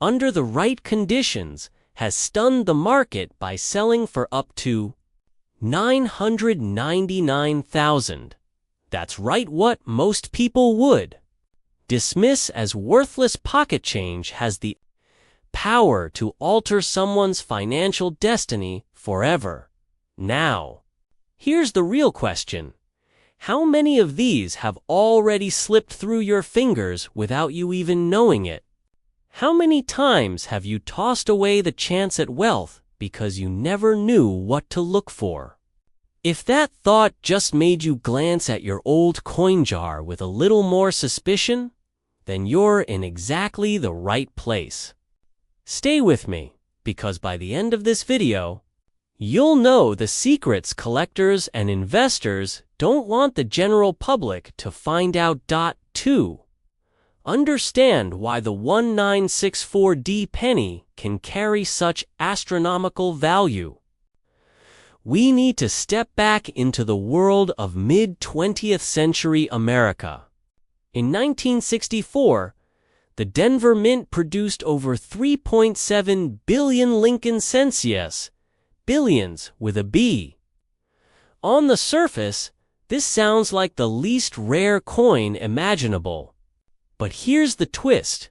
under the right conditions, has stunned the market by selling for up to $999,000. That's right, what most people would dismiss as worthless pocket change has the power to alter someone's financial destiny forever. Now, here's the real question. How many of these have already slipped through your fingers without you even knowing it? How many times have you tossed away the chance at wealth because you never knew what to look for? If that thought just made you glance at your old coin jar with a little more suspicion, then you're in exactly the right place. Stay with me, because by the end of this video, you'll know the secrets collectors and investors don't want the general public to find out. 2. Understand why the 1964D penny can carry such astronomical value. We need to step back into the world of mid-20th century America. In 1964, the Denver Mint produced over 3.7 billion Lincoln cents, yes, billions with a B. On the surface, this sounds like the least rare coin imaginable. But here's the twist.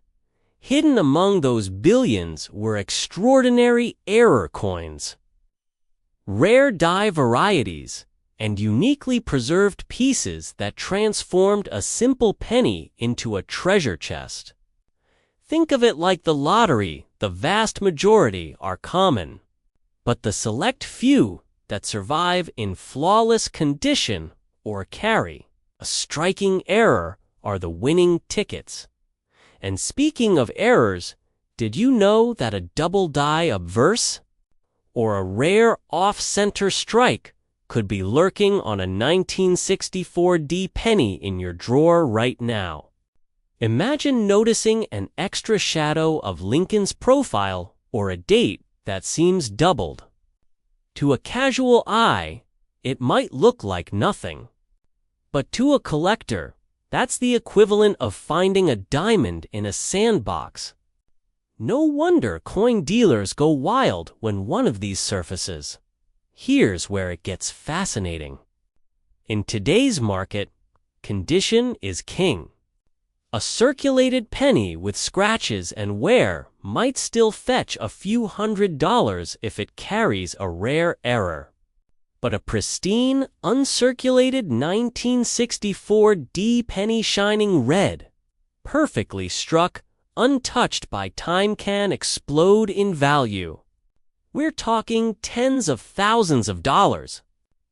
Hidden among those billions were extraordinary error coins. Rare die varieties, and uniquely preserved pieces that transformed a simple penny into a treasure chest. Think of it like the lottery. The vast majority are common, but the select few that survive in flawless condition or carry a striking error are the winning tickets. And speaking of errors, did you know that a double die obverse or a rare off-center strike could be lurking on a 1964D penny in your drawer right now? Imagine noticing an extra shadow of Lincoln's profile or a date that seems doubled. To a casual eye, it might look like nothing. But to a collector, that's the equivalent of finding a diamond in a sandbox. No wonder coin dealers go wild when one of these surfaces. Here's where it gets fascinating. In today's market, condition is king. A circulated penny with scratches and wear might still fetch a few $100s if it carries a rare error. But a pristine, uncirculated 1964D penny shining red, perfectly struck, untouched by time, can explode in value. We're talking tens of thousands of dollars,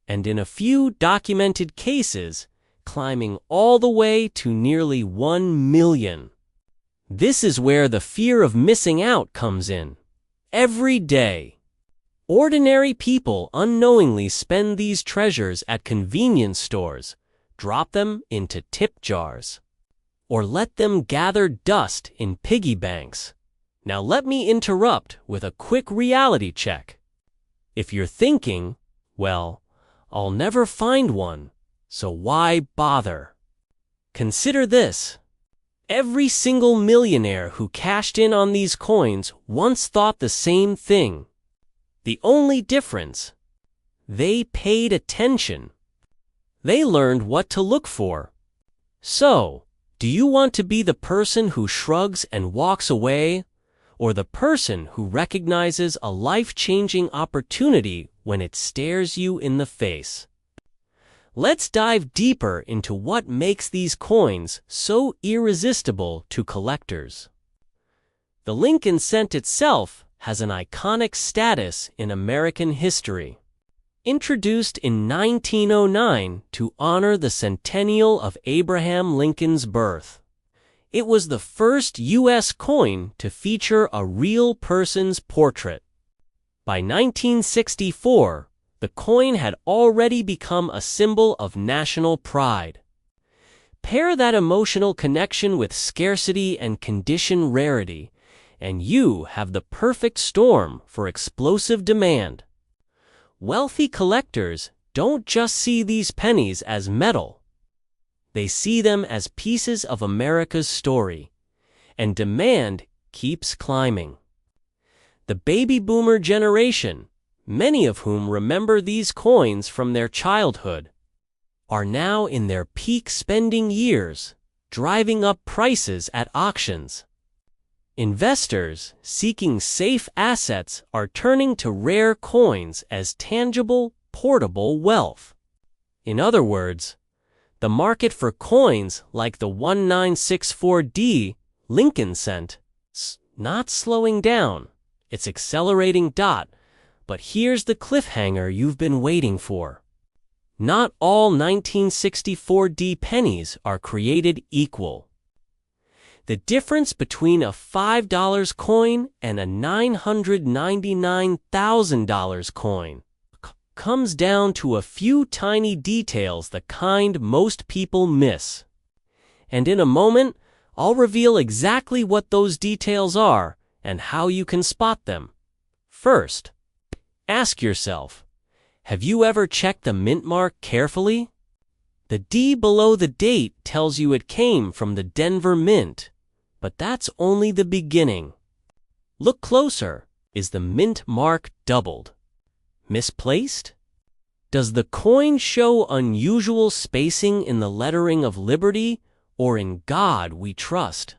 and in a few documented cases, climbing all the way to nearly $1 million. This is where the fear of missing out comes in. Every day, ordinary people unknowingly spend these treasures at convenience stores, drop them into tip jars, or let them gather dust in piggy banks. Now let me interrupt with a quick reality check. If you're thinking, well, I'll never find one, so why bother? Consider this. Every single millionaire who cashed in on these coins once thought the same thing. The only difference, they paid attention. They learned what to look for. So, do you want to be the person who shrugs and walks away, or the person who recognizes a life-changing opportunity when it stares you in the face? Let's dive deeper into what makes these coins so irresistible to collectors. The Lincoln cent itself has an iconic status in American history. Introduced in 1909 to honor the centennial of Abraham Lincoln's birth, it was the first U.S. coin to feature a real person's portrait. By 1964, the coin had already become a symbol of national pride. Pair that emotional connection with scarcity and condition rarity, and you have the perfect storm for explosive demand. Wealthy collectors don't just see these pennies as metal. They see them as pieces of America's story, and demand keeps climbing. The baby boomer generation, many of whom remember these coins from their childhood, are now in their peak spending years, driving up prices at auctions. Investors seeking safe assets are turning to rare coins as tangible, portable wealth. In other words, the market for coins like the 1964D Lincoln cent is not slowing down, it's accelerating. But here's the cliffhanger you've been waiting for. Not all 1964D pennies are created equal. The difference between a $5 coin and a $999,000 coin comes down to a few tiny details, the kind most people miss. And in a moment, I'll reveal exactly what those details are and how you can spot them. First, ask yourself, have you ever checked the mint mark carefully? The D below the date tells you it came from the Denver Mint, but that's only the beginning. Look closer. Is the mint mark doubled? Misplaced? Does the coin show unusual spacing in the lettering of Liberty or in God We Trust?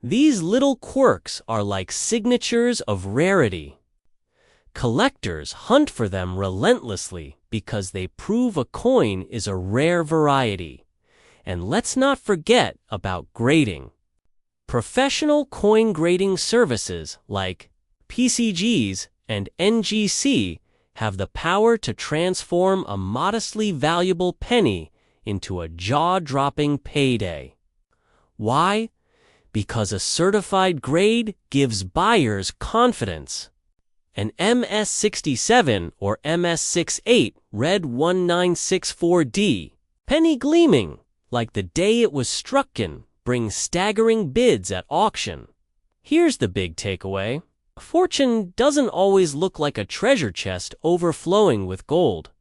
These little quirks are like signatures of rarity. Collectors hunt for them relentlessly because they prove a coin is a rare variety. And let's not forget about grading. Professional coin grading services like PCGs and NGC have the power to transform a modestly valuable penny into a jaw-dropping payday. Why? Because a certified grade gives buyers confidence. An MS67 or MS68 red 1964D, penny gleaming like the day it was struck in, brings staggering bids at auction. Here's the big takeaway. Fortune doesn't always look like a treasure chest overflowing with gold.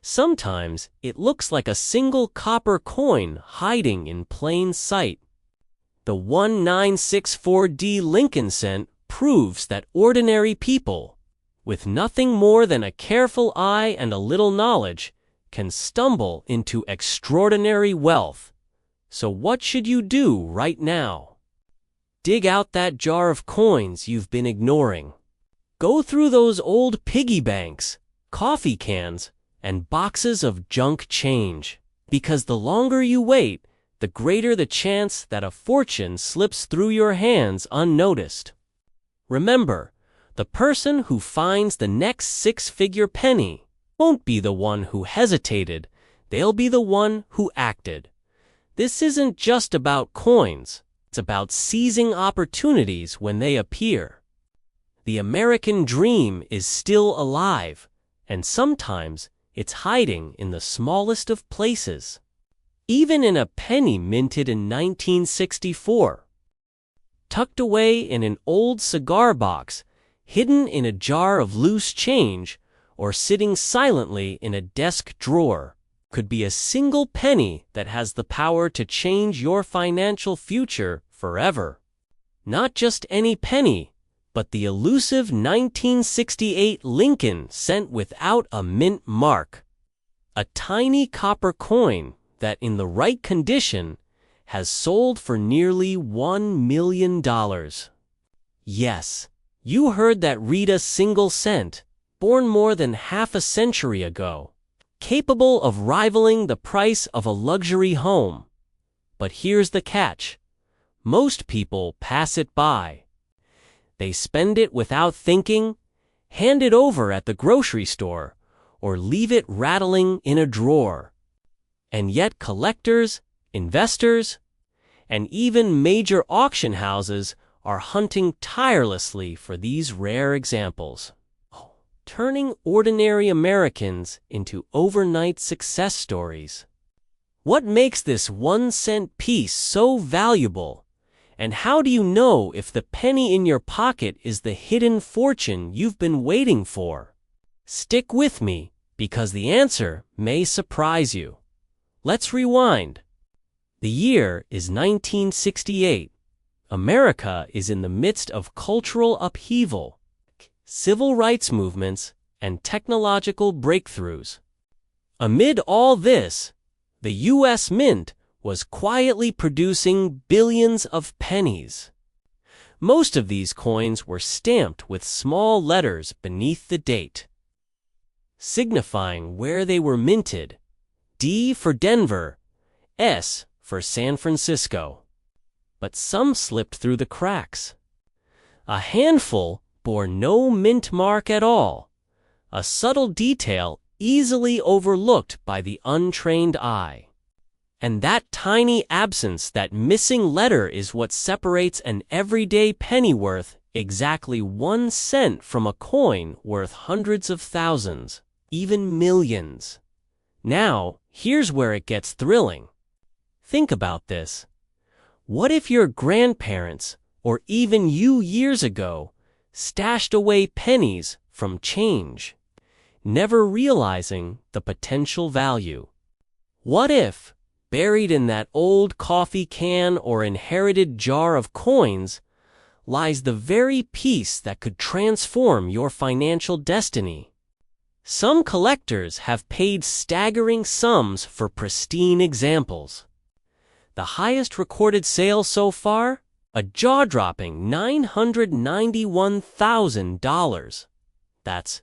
Sometimes it looks like a single copper coin hiding in plain sight. The 1964D Lincoln cent proves that ordinary people, with nothing more than a careful eye and a little knowledge, can stumble into extraordinary wealth. So what should you do right now? Dig out that jar of coins you've been ignoring. Go through those old piggy banks, coffee cans, and boxes of junk change. Because the longer you wait, the greater the chance that a fortune slips through your hands unnoticed. Remember, the person who finds the next six-figure penny won't be the one who hesitated, they'll be the one who acted. This isn't just about coins, it's about seizing opportunities when they appear. The American dream is still alive, and sometimes it's hiding in the smallest of places. even in a penny minted in 1964. Tucked away in an old cigar box, hidden in a jar of loose change, or sitting silently in a desk drawer, could be a single penny that has the power to change your financial future forever. Not just any penny, but the elusive 1968 Lincoln cent without a mint mark. A tiny copper coin that, in the right condition, has sold for nearly $1 million. Yes, you heard that. Read a single cent, born more than half a century ago, capable of rivaling the price of a luxury home. But here's the catch. Most people pass it by. They spend it without thinking, hand it over at the grocery store, or leave it rattling in a drawer. And yet collectors, investors, and even major auction houses are hunting tirelessly for these rare examples, turning ordinary Americans into overnight success stories. What makes this 1-cent piece so valuable? And how do you know if the penny in your pocket is the hidden fortune you've been waiting for? Stick with me, because the answer may surprise you. Let's rewind. The year is 1968. America is in the midst of cultural upheaval, civil rights movements, and technological breakthroughs. Amid all this, the U.S. Mint was quietly producing billions of pennies. Most of these coins were stamped with small letters beneath the date, signifying where they were minted: D for Denver, S for San Francisco. But some slipped through the cracks. A handful bore no mint mark at all, a subtle detail easily overlooked by the untrained eye. And that tiny absence, that missing letter, is what separates an everyday penny worth exactly 1 cent from a coin worth hundreds of thousands, even millions. Now, here's where it gets thrilling. Think about this. What if your grandparents, or even you years ago, stashed away pennies from change, never realizing the potential value? What if, buried in that old coffee can or inherited jar of coins, lies the very piece that could transform your financial destiny? Some collectors have paid staggering sums for pristine examples. The highest recorded sale so far? A jaw-dropping $991,000. That's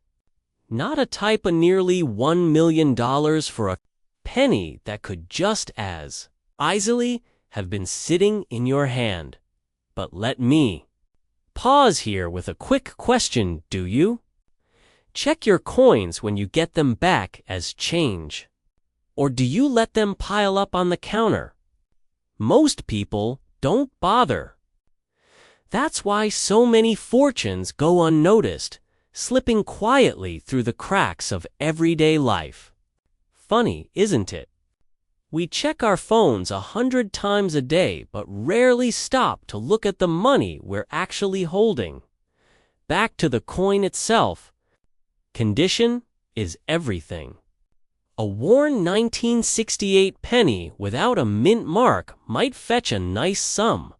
not a type of nearly $1 million for a penny that could just as easily have been sitting in your hand. But let me pause here with a quick question. Do you check your coins when you get them back as change? Or do you let them pile up on the counter? Most people don't bother. That's why so many fortunes go unnoticed, slipping quietly through the cracks of everyday life. Funny, isn't it? We check our phones 100 times a day, but rarely stop to look at the money we're actually holding. Back to the coin itself. Condition is everything. A worn 1968 penny without a mint mark might fetch a nice sum.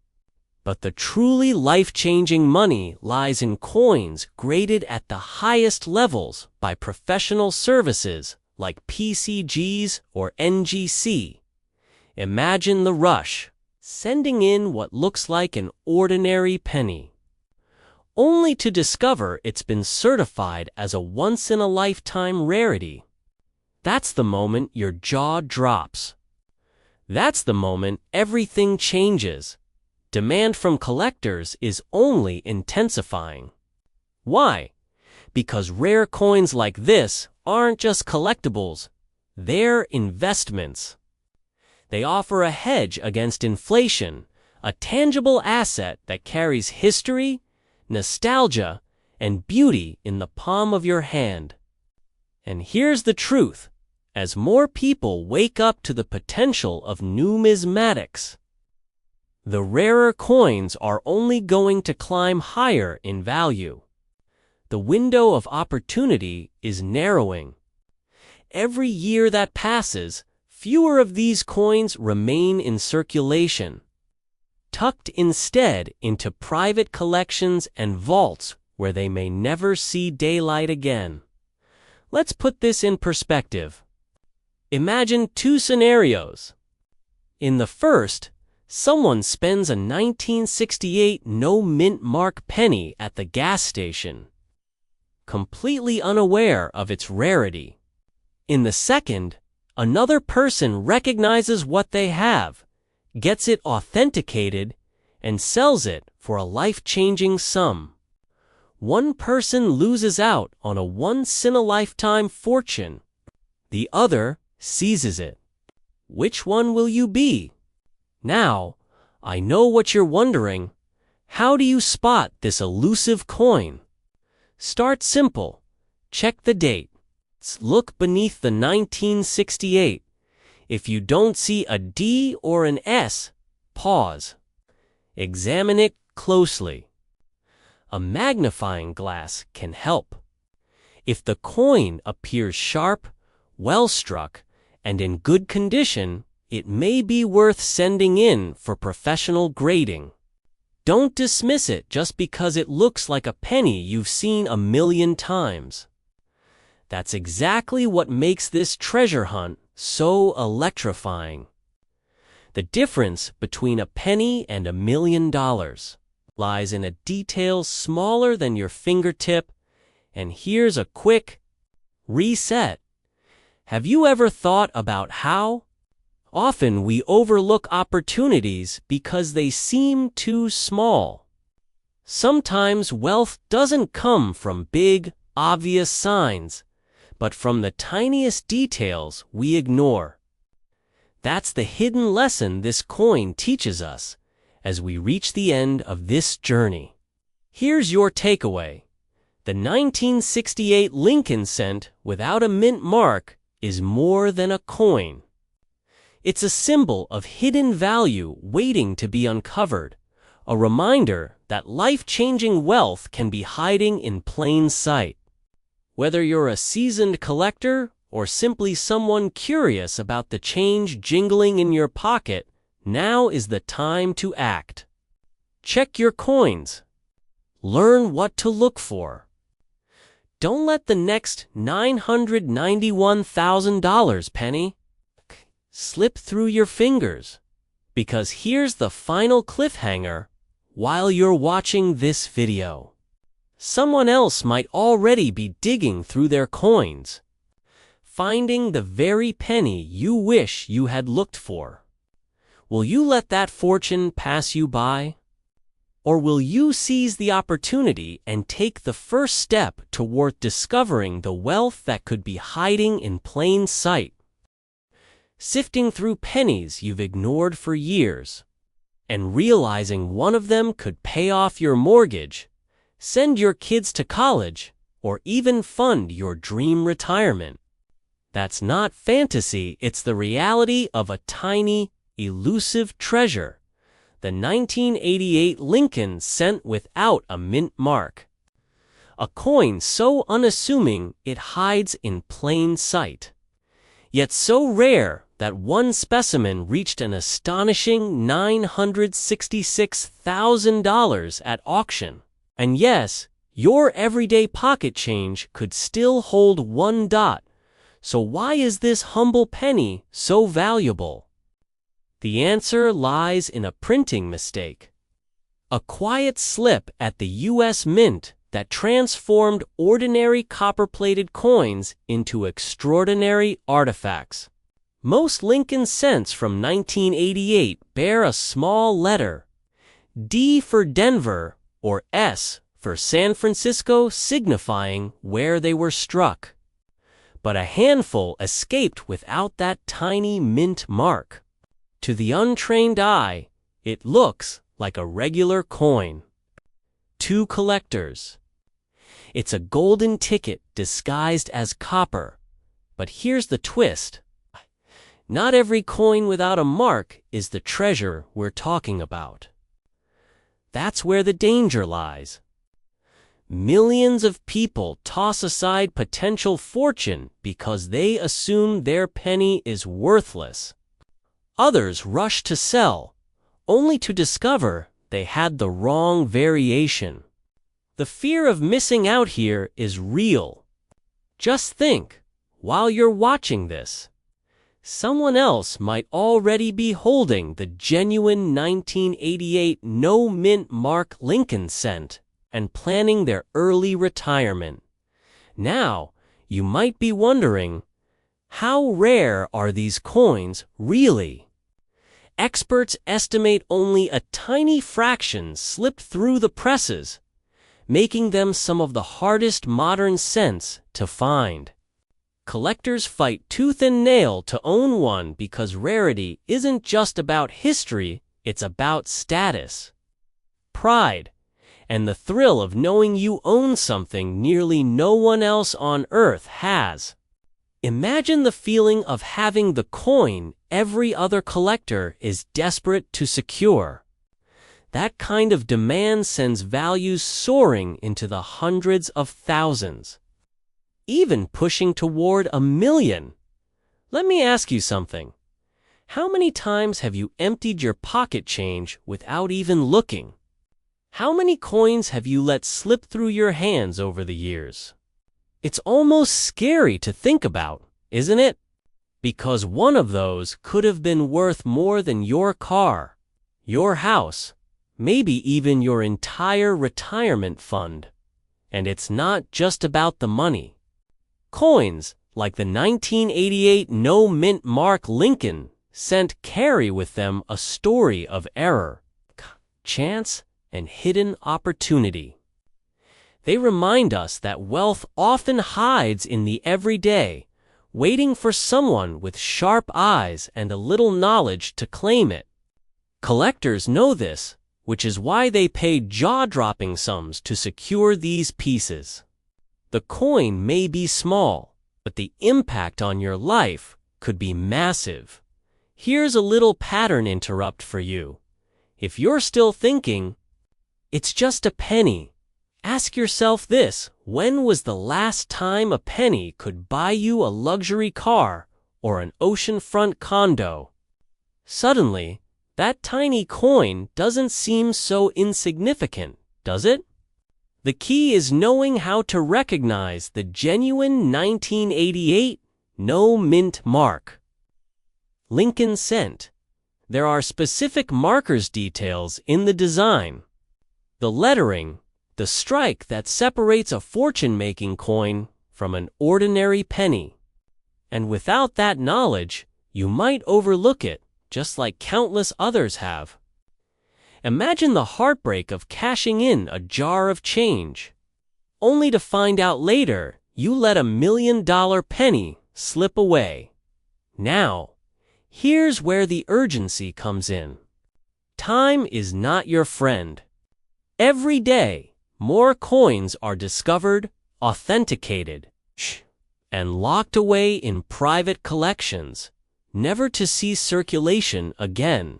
But the truly life-changing money lies in coins graded at the highest levels by professional services like PCGs or NGC. Imagine the rush, sending in what looks like an ordinary penny, only to discover it's been certified as a once-in-a-lifetime rarity. That's the moment your jaw drops. That's the moment everything changes. Demand from collectors is only intensifying. Why? Because rare coins like this aren't just collectibles, they're investments. They offer a hedge against inflation, a tangible asset that carries history, nostalgia, and beauty in the palm of your hand. And here's the truth. as more people wake up to the potential of numismatics. The rarer coins are only going to climb higher in value. The window of opportunity is narrowing. Every year that passes, fewer of these coins remain in circulation, tucked instead into private collections and vaults where they may never see daylight again. Let's put this in perspective. Imagine two scenarios. In the first, someone spends a 1968 no-mint mark penny at the gas station, completely unaware of its rarity. In the second, another person recognizes what they have, gets it authenticated, and sells it for a life-changing sum. One person loses out on a once-in-a-lifetime fortune. The other seizes it. Which one will you be? Now, I know what you're wondering. How do you spot this elusive coin? Start simple. Check the date. Look beneath the 1968. If you don't see a D or an S, pause. Examine it closely. A magnifying glass can help. If the coin appears sharp, well-struck, and in good condition, it may be worth sending in for professional grading. Don't dismiss it just because it looks like a penny you've seen 1,000,000 times. That's exactly what makes this treasure hunt so electrifying. The difference between a penny and $1,000,000 lies in a detail smaller than your fingertip, and here's a quick reset. Have you ever thought about how often we overlook opportunities because they seem too small? Sometimes wealth doesn't come from big, obvious signs, but from the tiniest details we ignore. That's the hidden lesson this coin teaches us as we reach the end of this journey. Here's your takeaway. The 1968 Lincoln cent without a mint mark is more than a coin. It's a symbol of hidden value waiting to be uncovered, a reminder that life-changing wealth can be hiding in plain sight. Whether you're a seasoned collector or simply someone curious about the change jingling in your pocket, now is the time to act. Check your coins. Learn what to look for. Don't let the next $991,000 penny slip through your fingers, because here's the final cliffhanger while you're watching this video. Someone else might already be digging through their coins, finding the very penny you wish you had looked for. Will you let that fortune pass you by? Or will you seize the opportunity and take the first step toward discovering the wealth that could be hiding in plain sight? Sifting through pennies you've ignored for years, and realizing one of them could pay off your mortgage, send your kids to college, or even fund your dream retirement. That's not fantasy, it's the reality of a tiny, elusive treasure. The 1988 Lincoln cent without a mint mark. A coin so unassuming it hides in plain sight, yet so rare that one specimen reached an astonishing $966,000 at auction. And yes, your everyday pocket change could still hold one dot. So why is this humble penny so valuable? The answer lies in a printing mistake. A quiet slip at the U.S. Mint that transformed ordinary copper-plated coins into extraordinary artifacts. Most Lincoln cents from 1988 bear a small letter, D for Denver or S for San Francisco, signifying where they were struck. But a handful escaped without that tiny mint mark. To the untrained eye, it looks like a regular coin. Two collectors. It's a golden ticket disguised as copper, But here's the twist. Not every coin without a mark is the treasure we're talking about. That's where the danger lies. Millions of people toss aside potential fortune because they assume their penny is worthless. Others rush to sell, only to discover they had the wrong variation. The fear of missing out here is real. Just think, while you're watching this, someone else might already be holding the genuine 1988 no-mint mark Lincoln cent and planning their early retirement. Now, you might be wondering, how rare are these coins really? Experts estimate only a tiny fraction slipped through the presses, making them some of the hardest modern cents to find. Collectors fight tooth and nail to own one because rarity isn't just about history, it's about status, pride, and the thrill of knowing you own something nearly no one else on earth has. Imagine the feeling of having the coin every other collector is desperate to secure. That kind of demand sends values soaring into the hundreds of thousands, even pushing toward 1 million. Let me ask you something. How many times have you emptied your pocket change without even looking? How many coins have you let slip through your hands over the years? It's almost scary to think about, isn't it? Because one of those could have been worth more than your car, your house, maybe even your entire retirement fund. And it's not just about the money. Coins, like the 1988 no-mint mark Lincoln cent, carry with them a story of error, chance, and hidden opportunity. They remind us that wealth often hides in the everyday, waiting for someone with sharp eyes and a little knowledge to claim it. Collectors know this, which is why they pay jaw-dropping sums to secure these pieces. The coin may be small, but the impact on your life could be massive. Here's a little pattern interrupt for you. If you're still thinking, it's just a penny, ask yourself this: when was the last time a penny could buy you a luxury car or an oceanfront condo? Suddenly, that tiny coin doesn't seem so insignificant, does it? The key is knowing how to recognize the genuine 1988 no-mint mark Lincoln cent. There are specific markers details in the design. The lettering, the strike that separates a fortune-making coin from an ordinary penny. And without that knowledge, you might overlook it, just like countless others have. Imagine the heartbreak of cashing in a jar of change, only to find out later you let $1 million penny slip away. Now, here's where the urgency comes in. Time is not your friend. Every day, more coins are discovered, authenticated, and locked away in private collections, never to see circulation again.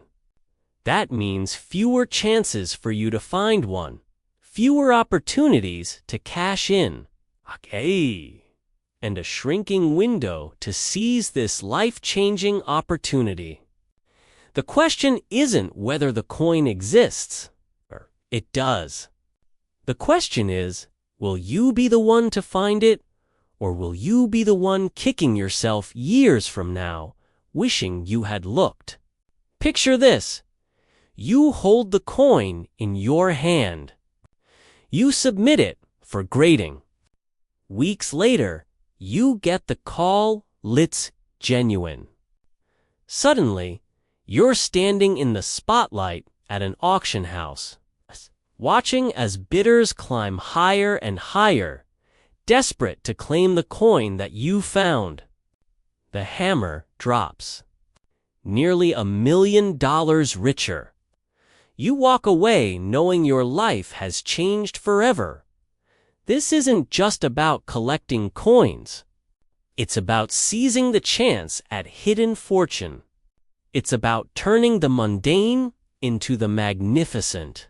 That means fewer chances for you to find one, fewer opportunities to cash in, and a shrinking window to seize this life-changing opportunity. The question isn't whether the coin exists. It does. The question is, will you be the one to find it, or will you be the one kicking yourself years from now, wishing you had looked? Picture this. You hold the coin in your hand. You submit it for grading. Weeks later, you get the call, "It's genuine." Suddenly, you're standing in the spotlight at an auction house, watching as bidders climb higher and higher, desperate to claim the coin that you found. The hammer drops. Nearly $1 million richer. You walk away knowing your life has changed forever. This isn't just about collecting coins. It's about seizing the chance at hidden fortune. It's about turning the mundane into the magnificent.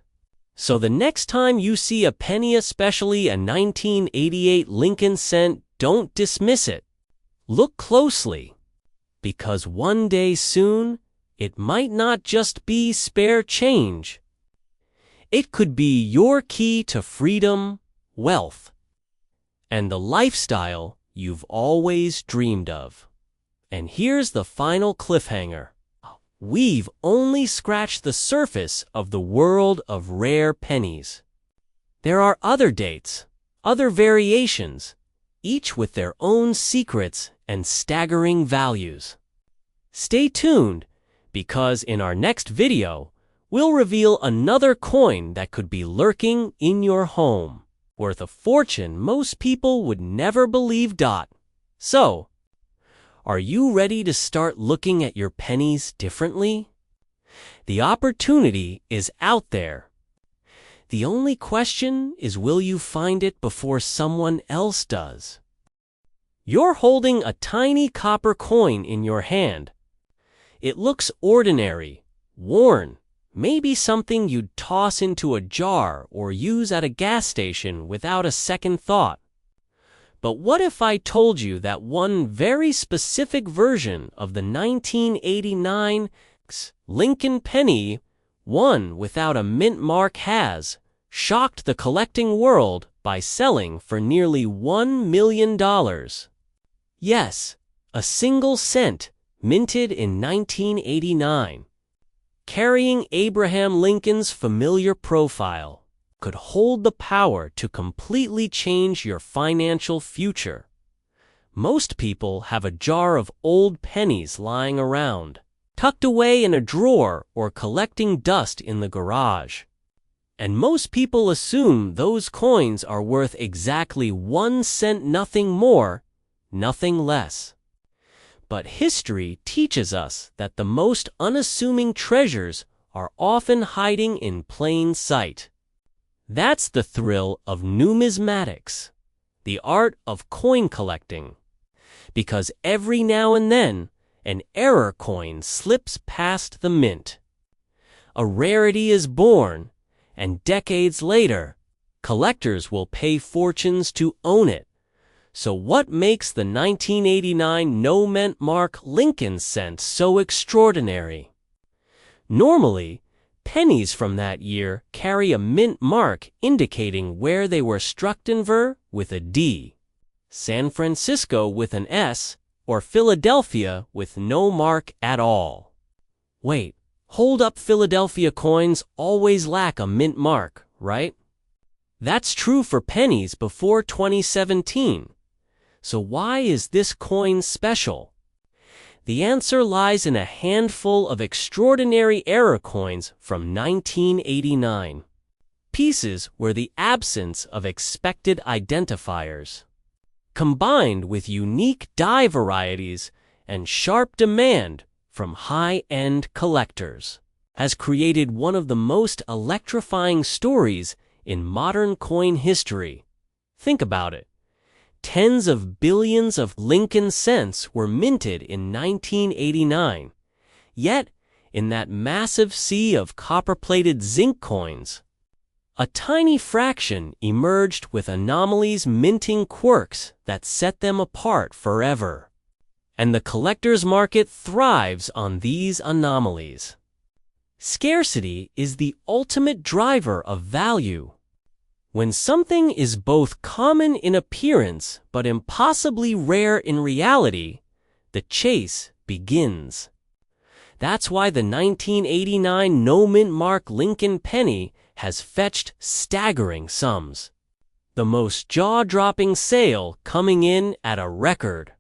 So the next time you see a penny, especially a 1988 Lincoln cent, don't dismiss it. Look closely, because one day soon, it might not just be spare change. It could be your key to freedom, wealth, and the lifestyle you've always dreamed of. And here's the final cliffhanger. We've only scratched the surface of the world of rare pennies. There are other dates, other variations, each with their own secrets and staggering values. Stay tuned, because in our next video, we'll reveal another coin that could be lurking in your home, worth a fortune most people would never believe. So, are you ready to start looking at your pennies differently? The opportunity is out there. The only question is, will you find it before someone else does? You're holding a tiny copper coin in your hand. It looks ordinary, worn, maybe something you'd toss into a jar or use at a gas station without a second thought. But what if I told you that one very specific version of the 1989 Lincoln penny, one without a mint mark, has shocked the collecting world by selling for nearly $1 million? Yes, a single cent, minted in 1989, carrying Abraham Lincoln's familiar profile, could hold the power to completely change your financial future. Most people have a jar of old pennies lying around, tucked away in a drawer or collecting dust in the garage. And most people assume those coins are worth exactly 1 cent, nothing more, nothing less. But history teaches us that the most unassuming treasures are often hiding in plain sight. That's the thrill of numismatics, the art of coin collecting. Because every now and then, an error coin slips past the mint. A rarity is born, and decades later, collectors will pay fortunes to own it. So what makes the 1989 no-mint mark Lincoln cent so extraordinary? Normally, pennies from that year carry a mint mark indicating where they were struck: Denver with a D, San Francisco with an S, or Philadelphia with no mark at all. Wait, hold up, Philadelphia coins always lack a mint mark, right? That's true for pennies before 2017. So why is this coin special? The answer lies in a handful of extraordinary error coins from 1989. Pieces were the absence of expected identifiers, combined with unique die varieties and sharp demand from high-end collectors, has created one of the most electrifying stories in modern coin history. Think about it. Tens of billions of Lincoln cents were minted in 1989. Yet, in that massive sea of copper-plated zinc coins, a tiny fraction emerged with anomalies, minting quirks that set them apart forever. And the collector's market thrives on these anomalies. Scarcity is the ultimate driver of value. When something is both common in appearance but impossibly rare in reality, the chase begins. That's why the 1989 no-mint mark Lincoln penny has fetched staggering sums. The most jaw-dropping sale coming in at a record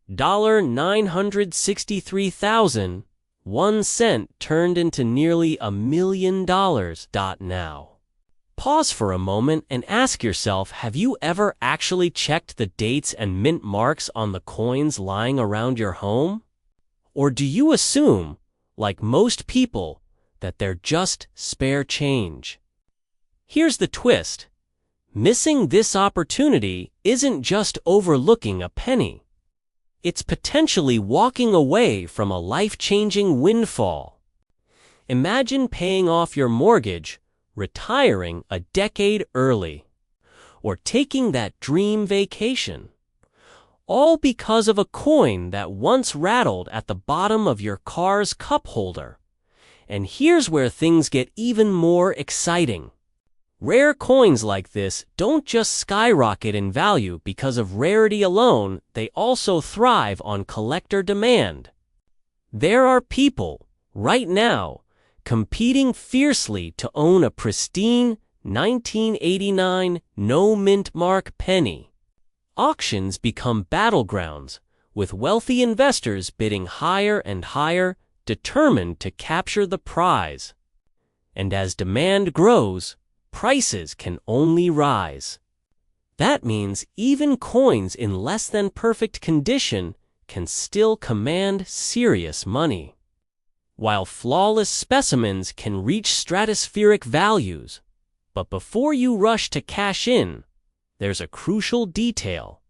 $963,000, 1 cent turned into nearly $1 million. Now, pause for a moment and ask yourself, have you ever actually checked the dates and mint marks on the coins lying around your home? Or do you assume, like most people, that they're just spare change? Here's the twist. Missing this opportunity isn't just overlooking a penny. it's potentially walking away from a life-changing windfall. Imagine paying off your mortgage, retiring a decade early, or taking that dream vacation, all because of a coin that once rattled at the bottom of your car's cup holder. And here's where things get even more exciting. Rare coins like this don't just skyrocket in value because of rarity alone, they also thrive on collector demand. There are people, right now, competing fiercely to own a pristine 1989 no-mint mark penny. Auctions become battlegrounds, with wealthy investors bidding higher and higher, determined to capture the prize. And as demand grows, prices can only rise. That means even coins in less than perfect condition can still command serious money. While flawless specimens can reach stratospheric values, but before you rush to cash in, there's a crucial detail.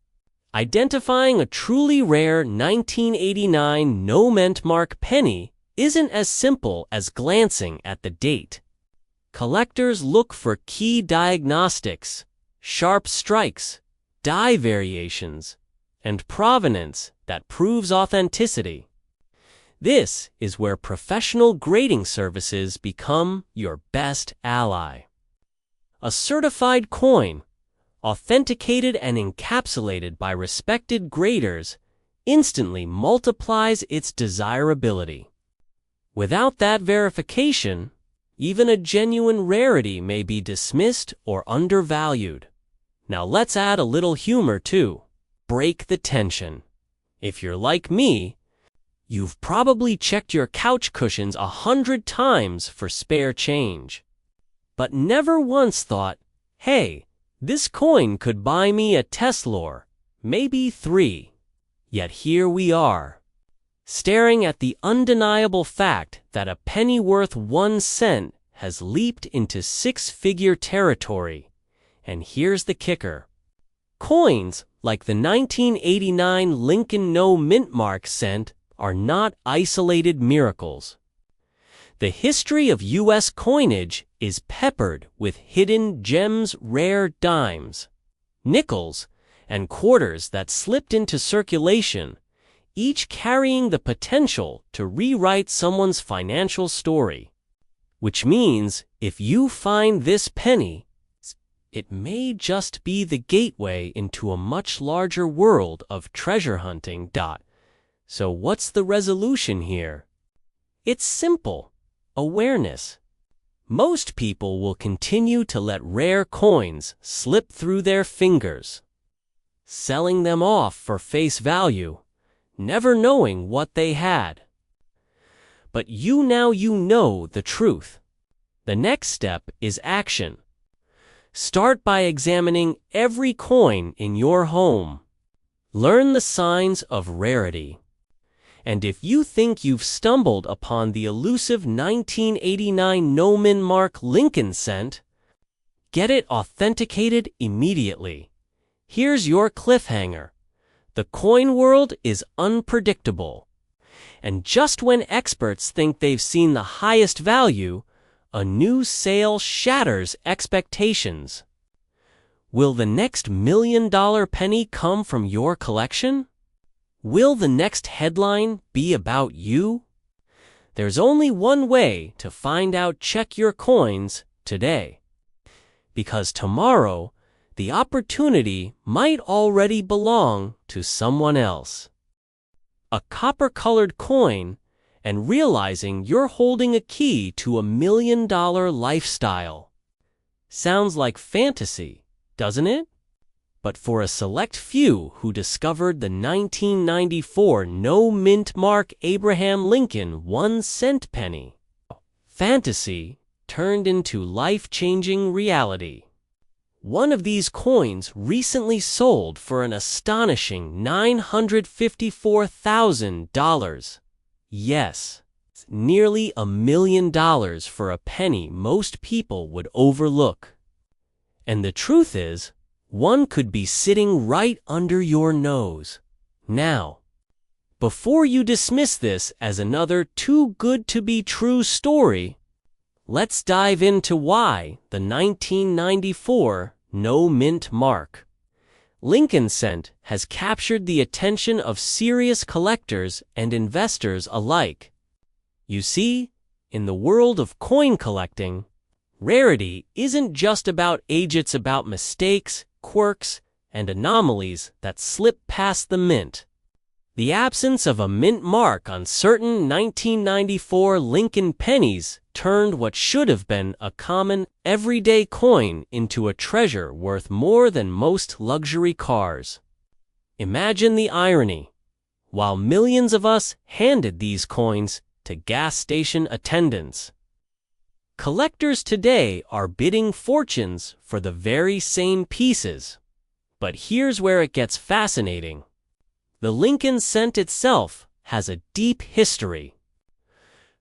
Identifying a truly rare 1989 no-mint mark penny isn't as simple as glancing at the date. Collectors look for key diagnostics, sharp strikes, die variations, and provenance that proves authenticity. This is where professional grading services become your best ally. A certified coin, authenticated and encapsulated by respected graders, instantly multiplies its desirability. Without that verification, even a genuine rarity may be dismissed or undervalued. Now let's add a little humor too. Break the tension. If you're like me, you've probably checked your couch cushions 100 times for spare change, but never once thought, hey, this coin could buy me a Tesla or maybe 3. Yet here we are, staring at the undeniable fact that a penny worth 1 cent has leaped into six-figure territory. And here's the kicker. Coins like the 1989 Lincoln No Mint Mark cent are not isolated miracles. The history of U.S. coinage is peppered with hidden gems, rare dimes, nickels, and quarters that slipped into circulation, each carrying the potential to rewrite someone's financial story. Which means if you find this penny, it may just be the gateway into a much larger world of treasure hunting. So what's the resolution here? It's simple. Awareness. Most people will continue to let rare coins slip through their fingers, selling them off for face value, never knowing what they had. But now you know the truth. The next step is action. Start by examining every coin in your home. Learn the signs of rarity. And if you think you've stumbled upon the elusive 1989 no-mint mark Lincoln cent, get it authenticated immediately. Here's your cliffhanger. The coin world is unpredictable. And just when experts think they've seen the highest value, a new sale shatters expectations. Will the next $1 million penny come from your collection? Will the next headline be about you? There's only one way to find out. Check your coins today. Because tomorrow, the opportunity might already belong to someone else. A copper-colored coin, and realizing you're holding a key to $1 million lifestyle. Sounds like fantasy, doesn't it? But for a select few who discovered the 1994 no-mint mark Abraham Lincoln 1 cent penny, fantasy turned into life-changing reality. One of these coins recently sold for an astonishing $954,000. Yes, nearly $1 million for a penny most people would overlook. And the truth is, one could be sitting right under your nose. Now, Before you dismiss this as another too-good-to-be-true story, let's dive into why the 1994 no mint mark Lincoln cent has captured the attention of serious collectors and investors alike. You see, in the world of coin collecting, rarity isn't just about age, it's about mistakes, quirks, and anomalies that slip past the mint. The absence of a mint mark on certain 1994 Lincoln pennies turned what should have been a common, everyday coin into a treasure worth more than most luxury cars. Imagine the irony. While millions of us handed these coins to gas station attendants, collectors today are bidding fortunes for the very same pieces. But here's where it gets fascinating. The Lincoln cent itself has a deep history.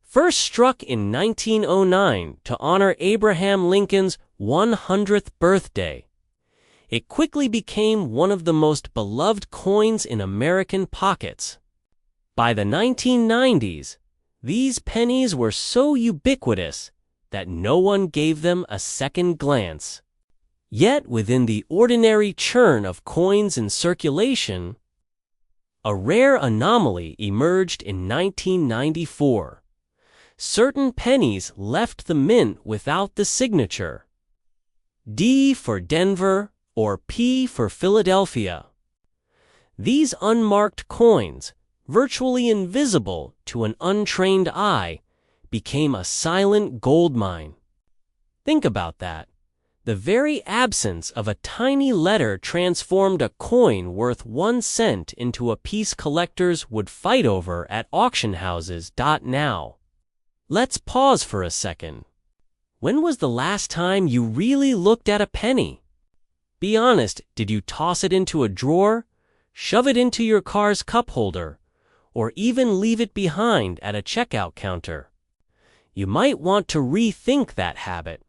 First struck in 1909 to honor Abraham Lincoln's 100th birthday, it quickly became one of the most beloved coins in American pockets. By the 1990s, these pennies were so ubiquitous that no one gave them a second glance. Yet within the ordinary churn of coins in circulation, a rare anomaly emerged in 1994. Certain pennies left the mint without the signature. D for Denver or P for Philadelphia. These unmarked coins, virtually invisible to an untrained eye, became a silent goldmine. Think about that. The very absence of a tiny letter transformed a coin worth 1 cent into a piece collectors would fight over at auction houses. Now, let's pause for a second. When was the last time you really looked at a penny? Be honest, did you toss it into a drawer, shove it into your car's cup holder, or even leave it behind at a checkout counter? You might want to rethink that habit.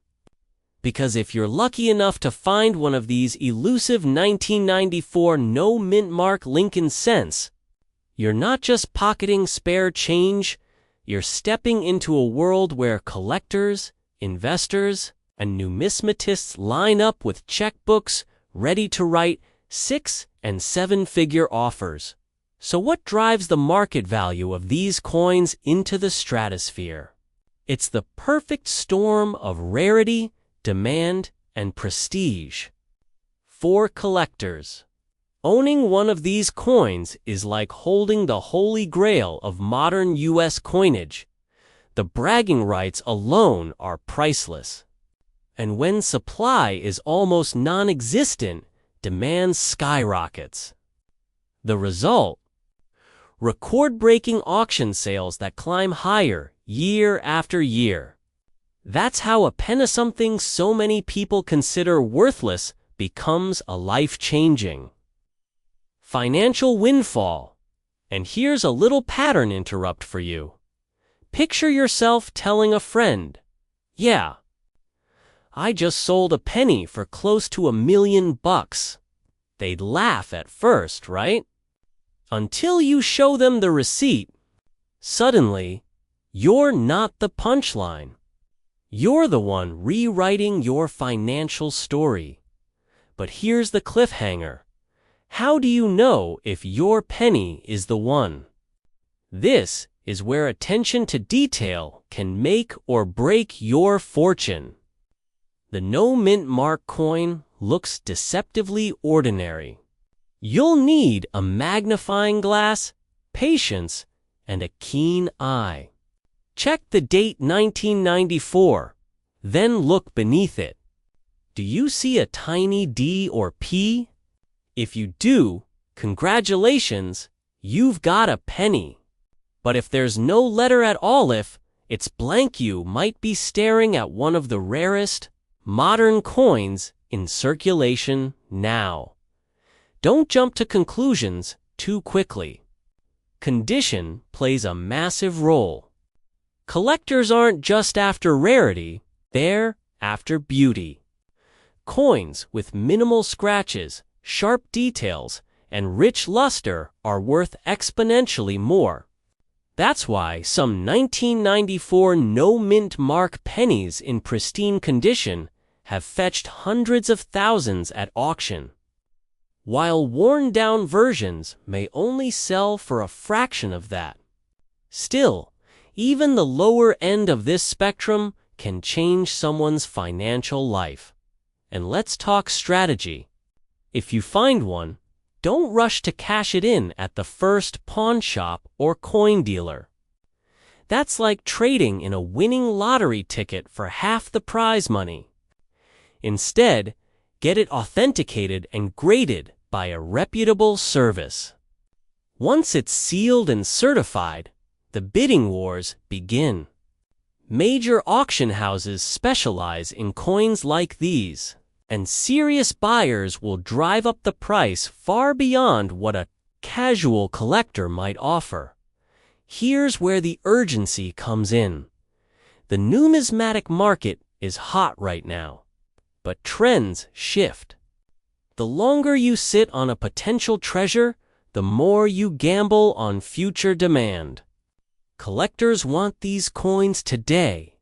Because if you're lucky enough to find one of these elusive 1994 no mint mark Lincoln cents, you're not just pocketing spare change, you're stepping into a world where collectors, investors, and numismatists line up with checkbooks ready to write 6- and 7-figure offers. So what drives the market value of these coins into the stratosphere? It's the perfect storm of rarity, demand, and prestige. For collectors, owning one of these coins is like holding the holy grail of modern U.S. coinage. The bragging rights alone are priceless. And when supply is almost non-existent, demand skyrockets. The result? Record-breaking auction sales that climb higher year after year. That's how a penny-something so many people consider worthless becomes a life-changing financial windfall. And here's a little pattern interrupt for you. Picture yourself telling a friend, "Yeah, I just sold a penny for close to $1 million." They'd laugh at first, right? Until you show them the receipt. Suddenly, you're not the punchline. You're the one rewriting your financial story. But here's the cliffhanger. How do you know if your penny is the one? This is where attention to detail can make or break your fortune. The no mint mark coin looks deceptively ordinary. You'll need a magnifying glass, patience, and a keen eye. Check the date 1994, then look beneath it. Do you see a tiny D or P? If you do, congratulations, you've got a penny. But if there's no letter at all, if it's blank, you might be staring at one of the rarest, modern coins in circulation now. Don't jump to conclusions too quickly. Condition plays a massive role. Collectors aren't just after rarity, they're after beauty. Coins with minimal scratches, sharp details, and rich luster are worth exponentially more. That's why some 1994 no-mint mark pennies in pristine condition have fetched hundreds of thousands at auction, while worn-down versions may only sell for a fraction of that. Still, even the lower end of this spectrum can change someone's financial life. And let's talk strategy. If you find one, don't rush to cash it in at the first pawn shop or coin dealer. That's like trading in a winning lottery ticket for half the prize money. Instead, get it authenticated and graded by a reputable service. Once it's sealed and certified, the bidding wars begin. Major auction houses specialize in coins like these, and serious buyers will drive up the price far beyond what a casual collector might offer. Here's where the urgency comes in. The numismatic market is hot right now, but trends shift. The longer you sit on a potential treasure, the more you gamble on future demand. Collectors want these coins today,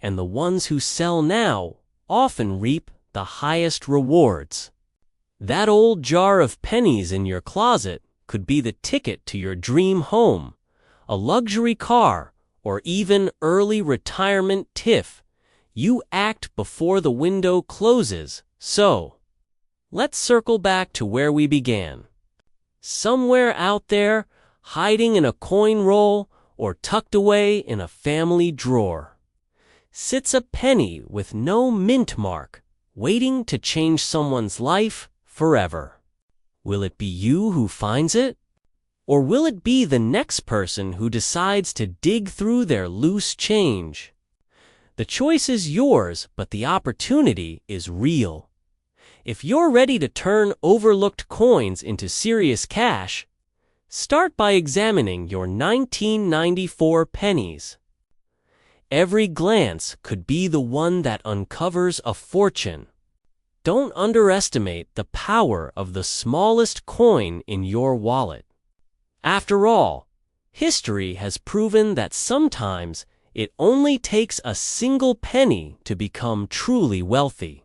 and the ones who sell now often reap the highest rewards. That old jar of pennies in your closet could be the ticket to your dream home, a luxury car, or even early retirement tiff. You act before the window closes, so let's circle back to where we began. Somewhere out there, hiding in a coin roll or tucked away in a family drawer, sits a penny with no mint mark, waiting to change someone's life forever. Will it be you who finds it? Or will it be the next person who decides to dig through their loose change? The choice is yours, but the opportunity is real. If you're ready to turn overlooked coins into serious cash, start by examining your 1994 pennies. Every glance could be the one that uncovers a fortune. Don't underestimate the power of the smallest coin in your wallet. After all, history has proven that sometimes it only takes a single penny to become truly wealthy.